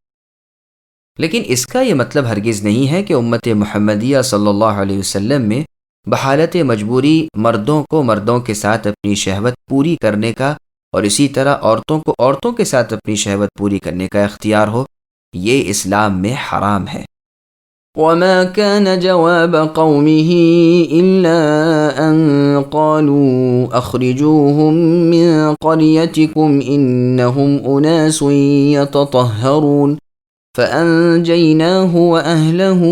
لیکن اس کا یہ مطلب ہرگز نہیں ہے کہ امت محمدیہ صلی اللہ علیہ وسلم میں بحالت مجبوری مردوں کو مردوں کے ساتھ اپنی شہوت پوری کرنے کا اور اسی طرح عورتوں کو عورتوں کے ساتھ اپنی شہوت پوری کرنے کا اختیار ہو، یہ اسلام میں حرام ہے۔ وما كان جواب قومه إلا أن قالوا أخرجوهم من قريتكم إنهم أناس يتطهرون فأنجيناه وأهله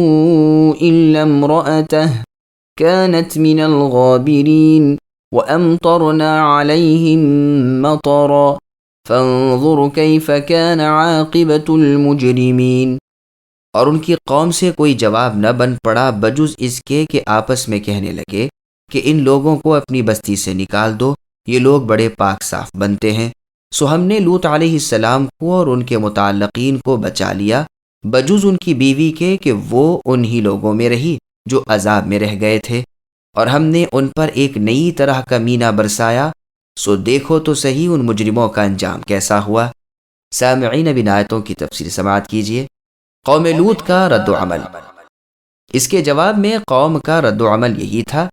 إلا امرأته كانت من الغابرين وأمطرنا عليهم مطرا فانظر كيف كان عاقبة المجرمين۔ اور ان کی قوم سے کوئی جواب نہ بن پڑا بجز اس کے کہ آپس میں کہنے لگے کہ ان لوگوں کو اپنی بستی سے نکال دو، یہ لوگ بڑے پاک صاف بنتے ہیں۔ سو ہم نے لوط علیہ السلام کو اور ان کے متعلقین کو بچا لیا بجز ان کی بیوی کے کہ وہ انہی لوگوں میں رہی جو عذاب میں رہ گئے تھے، اور ہم نے ان پر ایک نئی طرح کا مینہ برسایا، سو دیکھو تو صحیح ان مجرموں کا انجام کیسا ہوا۔ سامعین اب ان آیتوں کی تفسیر سماعت کیجیے۔ قوم لوط کا رد و عمل۔ اس کے جواب میں قوم کا رد و عمل یہی تھا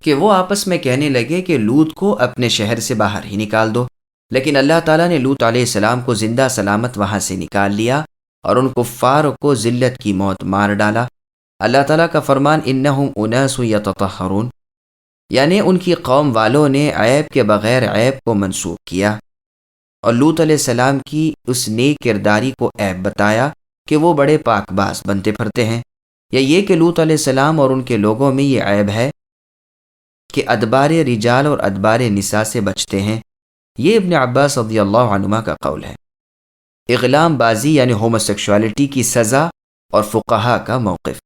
کہ وہ آپس میں کہنے لگے کہ لوط کو اپنے شہر سے باہر ہی نکال دو، لیکن اللہ تعالیٰ نے لوط علیہ السلام کو زندہ سلامت وہاں سے نکال لیا اور ان کفار کو ذلت کی موت مار ڈالا۔ اللہ تعالیٰ کا فرمان انہم اناس یتطہرون، یعنی ان کی قوم والوں نے عیب کے بغیر عیب کو منسوخ کیا اور لوط علیہ السلام کی اس نیک کرداری کو عیب بتایا کہ وہ بڑے پاک باز بنتے پھرتے ہیں، یا یہ کہ لوط علیہ السلام اور ان کے لوگوں میں یہ عیب ہے کہ ادبار رجال اور ادبار نساء سے بچتے ہیں۔ یہ ابن عباس رضی اللہ عنہما کا قول ہے۔ اغلام بازی یعنی ہوموسیکشوالٹی کی سزا اور فقہا کا موقف۔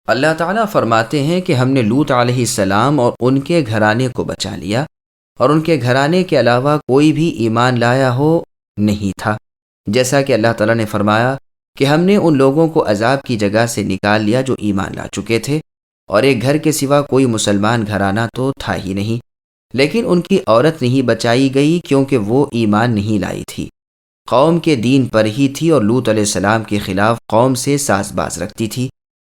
اللہ تعالیٰ فرماتے ہیں کہ ہم نے لوط علیہ السلام اور ان کے گھرانے کو بچا لیا، اور ان کے گھرانے کے علاوہ کوئی بھی ایمان لایا ہو نہیں تھا، جیسا کہ اللہ تعالیٰ نے فرمایا کہ ہم نے ان لوگوں کو عذاب کی جگہ سے نکال لیا جو ایمان لا چکے تھے، اور ایک گھر کے سوا کوئی مسلمان گھرانہ تو تھا ہی نہیں، لیکن ان کی عورت نہیں بچائی گئی کیونکہ وہ ایمان نہیں لائی تھی، قوم کے دین پر ہی تھی، اور لوط علیہ السلام کے خلاف قوم سے ساز باز رکھتی تھی۔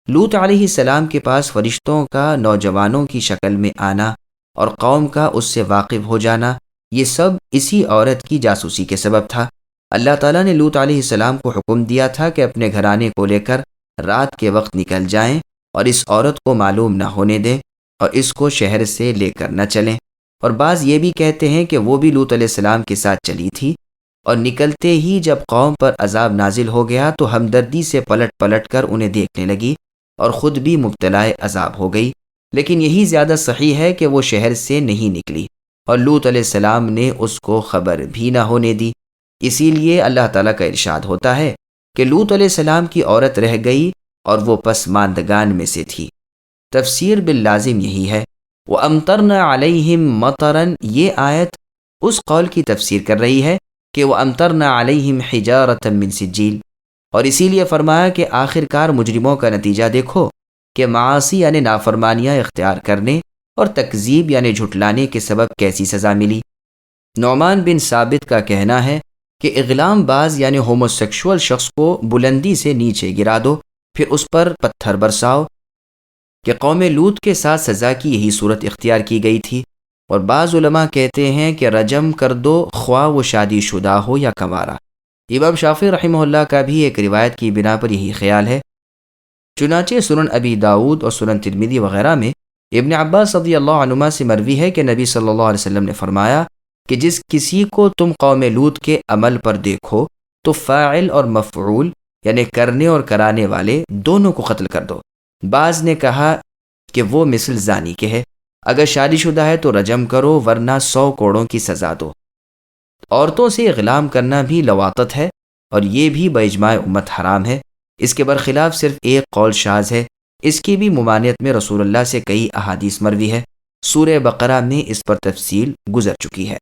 لوط علیہ السلام کے پاس فرشتوں کا نوجوانوں کی شکل میں آنا اور قوم کا اس سے واقف ہو جانا، یہ سب اسی عورت کی جاسوسی کے سبب تھا۔ اللہ تعالیٰ نے لوط علیہ السلام کو حکم دیا تھا کہ اپنے گھرانے کو لے کر رات کے وقت نکل جائیں اور اس عورت کو معلوم نہ ہونے دیں اور اس کو شہر سے لے کر نہ چلیں، اور بعض یہ بھی کہتے ہیں کہ وہ بھی لوط علیہ السلام کے ساتھ چلی تھی، اور نکلتے ہی جب قوم پر عذاب نازل ہو گیا تو ہمدردی سے پلٹ پلٹ کر انہیں دیکھنے لگی اور خود بھی مبتلا عذاب ہو گئی۔ لیکن یہی زیادہ صحیح ہے کہ وہ شہر سے نہیں نکلی اور لوط علیہ السلام نے اس کو خبر بھی نہ ہونے دی۔ اسی لیے اللہ تعالیٰ کا ارشاد ہوتا ہے کہ لوط علیہ السلام کی عورت رہ گئی اور وہ پسماندگان میں سے تھی۔ تفسیر باللازم یہی ہے۔ وَأَمْطَرْنَا عَلَيْهِمْ مَطَرًا، یہ آیت اس قول کی تفسیر کر رہی ہے کہ وَأَمْطَرْنَا عَلَيْهِمْ حِجَارَةً مِّن سِجِّيلٍ، اور اسی لیے فرمایا کہ آخر کار مجرموں کا نتیجہ دیکھو کہ معاصی یعنی نافرمانیاں اختیار کرنے اور تکذیب یعنی جھٹلانے کے سبب کیسی سزا ملی۔ نعمان بن ثابت کا کہنا ہے کہ اغلام باز یعنی ہوموسیکشول شخص کو بلندی سے نیچے گرا دو، پھر اس پر پتھر برساؤ، کہ قوم لوط کے ساتھ سزا کی یہی صورت اختیار کی گئی تھی۔ اور بعض علماء کہتے ہیں کہ رجم کر دو خواہ وہ شادی شدہ ہو یا کنوارا۔ امام شافعی رحمہ اللہ کا بھی ایک روایت کی بنا پر یہی خیال ہے۔ چنانچہ سنن ابی داؤد اور سنن ترمذی وغیرہ میں ابن عباس رضی اللہ عنہما سے مروی ہے کہ نبی صلی اللہ علیہ وسلم نے فرمایا کہ جس کسی کو تم قوم لوط کے عمل پر دیکھو تو فاعل اور مفعول یعنی کرنے اور کرانے والے دونوں کو قتل کر دو۔ بعض نے کہا کہ وہ مثل زانی کے ہے، اگر شادی شدہ ہے تو رجم کرو ورنہ 100 کوڑوں کی سزا دو۔ عورتوں سے اغلام کرنا بھی لواطت ہے اور یہ بھی باجماع امت حرام ہے۔ اس کے برخلاف صرف ایک قول شاذ ہے، اس کی بھی ممانعت میں رسول اللہ سے کئی احادیث مروی ہے۔ سورہ بقرہ میں اس پر تفصیل گزر چکی ہے۔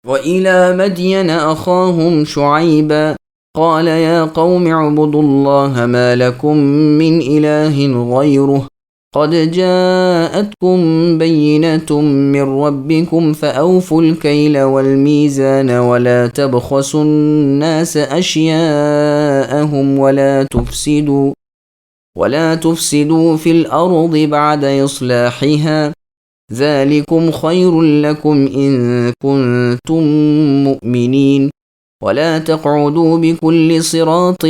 وإلى مدين أخاهم شعيبا قال يا قوم اعبدوا الله ما لكم من إله غيره قد جاءتكم بينة من ربكم فأوفوا الكيل والميزان ولا تبخسوا الناس أشياءهم ولا تفسدوا في الأرض بعد إصلاحها ذلكم خير لكم إن كنتم مؤمنين ولا تقعدوا بكل صراط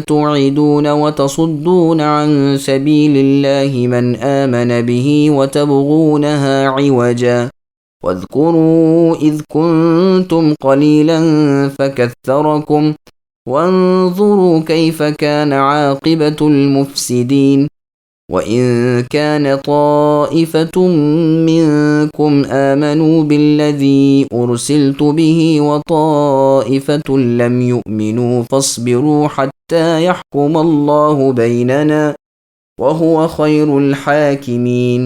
توعدون وتصدون عن سبيل الله من آمن به وتبغونها عوجا واذكروا إذ كنتم قليلا فكثركم وانظروا كيف كان عاقبة المفسدين وَإِن كَانَ طَائِفَةٌ مِّنكُمْ آمَنُوا بِالَّذِي أُرْسِلْتُ بِهِ وَطَائِفَةٌ لَّمْ يُؤْمِنُوا فَاصْبِرُوا حَتَّى يَحْكُمَ اللَّهُ بَيْنَنَا وَهُوَ خَيْرُ الْحَاكِمِينَ۔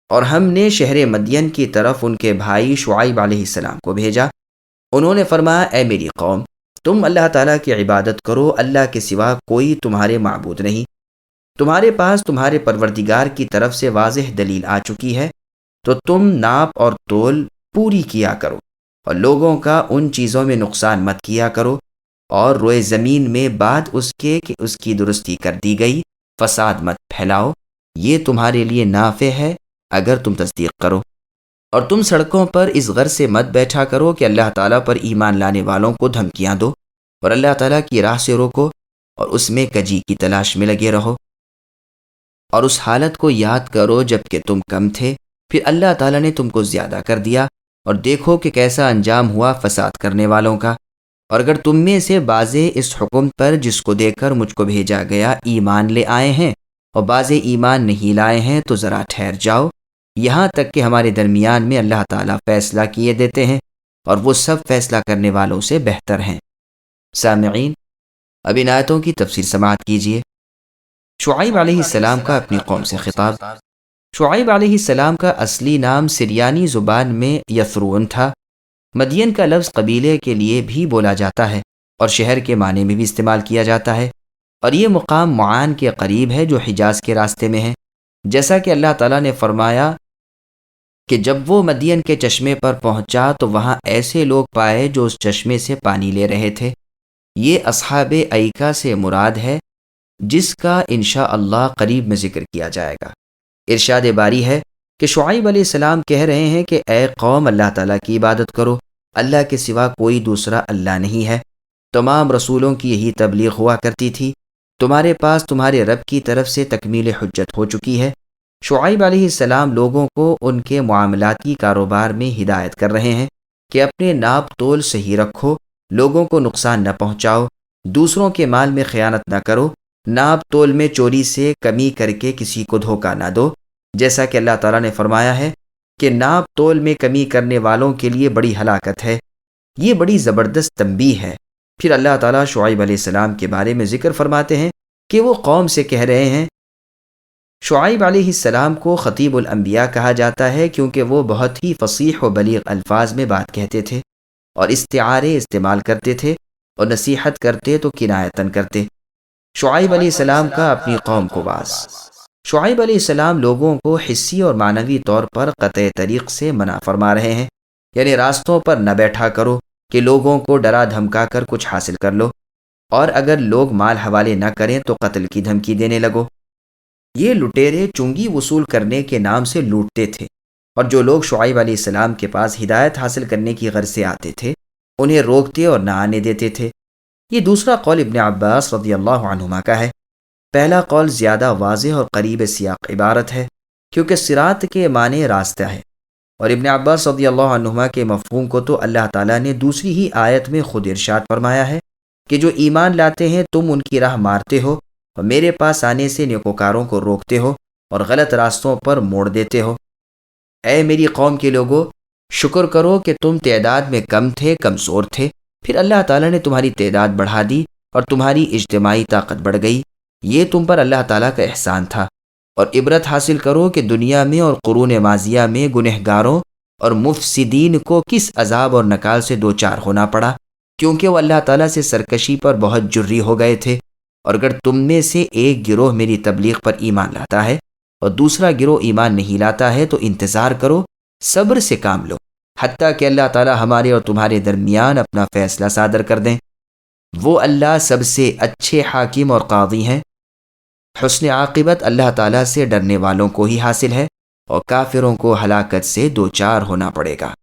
اور ہم نے شہر مدین کی طرف ان کے بھائی شعیب علیہ السلام کو بھیجا۔ انہوں نے فرمایا، اے میری قوم، تم اللہ تعالیٰ کی عبادت کرو، اللہ کے سوا کوئی تمہارے معبود نہیں۔ تمہارے پاس تمہارے پروردگار کی طرف سے واضح دلیل آ چکی ہے، تو تم ناپ اور تول پوری کیا کرو، اور لوگوں کا ان چیزوں میں نقصان مت کیا کرو، اور روئے زمین میں بعد اس کے کہ اس کی درستی کر دی گئی فساد مت پھیلاؤ، یہ تمہارے لیے نافع ہے اگر تم تصدیق کرو۔ اور تم سڑکوں پر اس غرض سے مت بیٹھا کرو کہ اللہ تعالیٰ پر ایمان لانے والوں کو دھمکیاں دو، اور اللہ تعالیٰ کی راہ سے روکو، اور اس میں کجی کی تلاش میں لگے رہو۔ اور اس حالت کو یاد کرو جب کہ تم کم تھے، پھر اللہ تعالیٰ نے تم کو زیادہ کر دیا، اور دیکھو کہ کیسا انجام ہوا فساد کرنے والوں کا۔ اور اگر تم میں سے بعضے اس حکم پر جس کو دے کر مجھ کو بھیجا گیا ایمان لے آئے ہیں، اور بعضے ایمان نہیں لائے ہیں، تو ذرا ٹھہر جاؤ، یہاں تک کہ ہمارے درمیان میں اللہ تعالیٰ فیصلہ کیے دیتے ہیں، اور وہ سب فیصلہ کرنے والوں سے بہتر ہیں۔ سامعین، اب ان آیتوں کی تفسیر سماعت کیجیے۔ شعیب علیہ السلام کا اپنی قوم سے خطاب۔ شعیب علیہ السلام کا اصلی نام سریانی زبان میں یثرون تھا۔ مدین کا لفظ قبیلے کے لیے بھی بولا جاتا ہے، اور شہر کے معنی میں بھی استعمال کیا جاتا ہے، اور یہ مقام معان کے قریب ہے جو حجاز کے راستے میں ہے۔ جیسا کہ اللہ تعالیٰ نے فرمایا کہ جب وہ مدین کے چشمے پر پہنچا تو وہاں ایسے لوگ پائے جو اس چشمے سے پانی لے رہے تھے۔ یہ اصحاب ایکا سے مراد ہے، جس کا انشاءاللہ قریب میں ذکر کیا جائے گا۔ ارشاد باری ہے کہ شعیب علیہ السلام کہہ رہے ہیں کہ اے قوم، اللہ تعالیٰ کی عبادت کرو، اللہ کے سوا کوئی دوسرا اللہ نہیں ہے۔ تمام رسولوں کی یہی تبلیغ ہوا کرتی تھی۔ تمہارے پاس تمہارے رب کی طرف سے تکمیل حجت ہو چکی ہے۔ شعیب علیہ السلام لوگوں کو ان کے معاملاتی کاروبار میں ہدایت کر رہے ہیں کہ اپنے ناپ تول صحیح رکھو، لوگوں کو نقصان نہ پہنچاؤ، دوسروں کے مال میں خیانت نہ کرو، ناپ تول میں چوری سے کمی کر کے کسی کو دھوکہ نہ دو، جیسا کہ اللہ تعالیٰ نے فرمایا ہے کہ ناپ تول میں کمی کرنے والوں کے لیے بڑی ہلاکت ہے۔ یہ بڑی زبردست تنبیہ ہے۔ پھر اللہ تعالیٰ شعیب علیہ السلام کے بارے میں ذکر فرماتے ہیں کہ وہ قوم سے کہہ رہے ہیں۔ شعیب علیہ السلام کو خطیب الانبیاء کہا جاتا ہے کیونکہ وہ بہت ہی فصیح و بلیغ الفاظ میں بات کہتے تھے، اور استعارے استعمال کرتے تھے، اور نصیحت کرتے تو کنایتاً کرتے۔ شعیب علیہ السلام کا اپنی قوم کو واز۔ شعیب علیہ السلام لوگوں کو حسی اور معنوی طور پر قطع طریق سے منع فرما رہے ہیں، یعنی راستوں پر نہ بیٹھا کرو کہ لوگوں کو ڈرا دھمکا کر کچھ حاصل کر لو، اور اگر لوگ مال حوالے نہ کریں تو قتل کی دھمکی دینے لگو۔ یہ لٹیرے چنگی وصول کرنے کے نام سے لوٹتے تھے، اور جو لوگ شعیب علیہ السلام کے پاس ہدایت حاصل کرنے کی غرض سے آتے تھے انہیں روکتے اور نہ آنے دیتے تھے۔ یہ دوسرا قول ابن عباس رضی اللہ عنہما کا ہے۔ پہلا قول زیادہ واضح اور قریب سیاق عبارت ہے، کیونکہ صراط کے معنی راستہ ہے، اور ابن عباس رضی اللہ عنہما کے مفہوم کو تو اللہ تعالیٰ نے دوسری ہی آیت میں خود ارشاد فرمایا ہے کہ جو ایمان لاتے ہیں تم ان کی راہ مارتے ہو، اور میرے پاس آنے سے نیکوکاروں کو روکتے ہو، اور غلط راستوں پر موڑ دیتے ہو۔ اے میری قوم کے لوگو، شکر کرو کہ تم تعداد میں کم تھے، کمزور تھے، پھر اللہ تعالیٰ نے تمہاری تعداد بڑھا دی اور تمہاری اجتماعی طاقت بڑھ گئی۔ یہ تم پر اللہ تعالیٰ کا احسان تھا۔ اور عبرت حاصل کرو کہ دنیا میں اور قرون ماضیہ میں گنہگاروں اور مفسدین کو کس عذاب اور نکال سے دوچار ہونا پڑا، کیونکہ وہ اللہ تعالیٰ سے سرکشی پر بہت جری ہو گئے تھے۔ اور اگر تم میں سے ایک گروہ میری تبلیغ پر ایمان لاتا ہے اور دوسرا گروہ ایمان نہیں لاتا ہے تو انتظار کرو، صبر سے کام لو، حتیٰ کہ اللہ تعالیٰ ہمارے اور تمہارے درمیان اپنا فیصلہ صادر کر دیں۔ وہ اللہ سب سے اچھے حاکم اور قاضی ہیں۔ حسن عاقبت اللہ تعالیٰ سے ڈرنے والوں کو ہی حاصل ہے، اور کافروں کو ہلاکت سے دوچار ہونا پڑے گا۔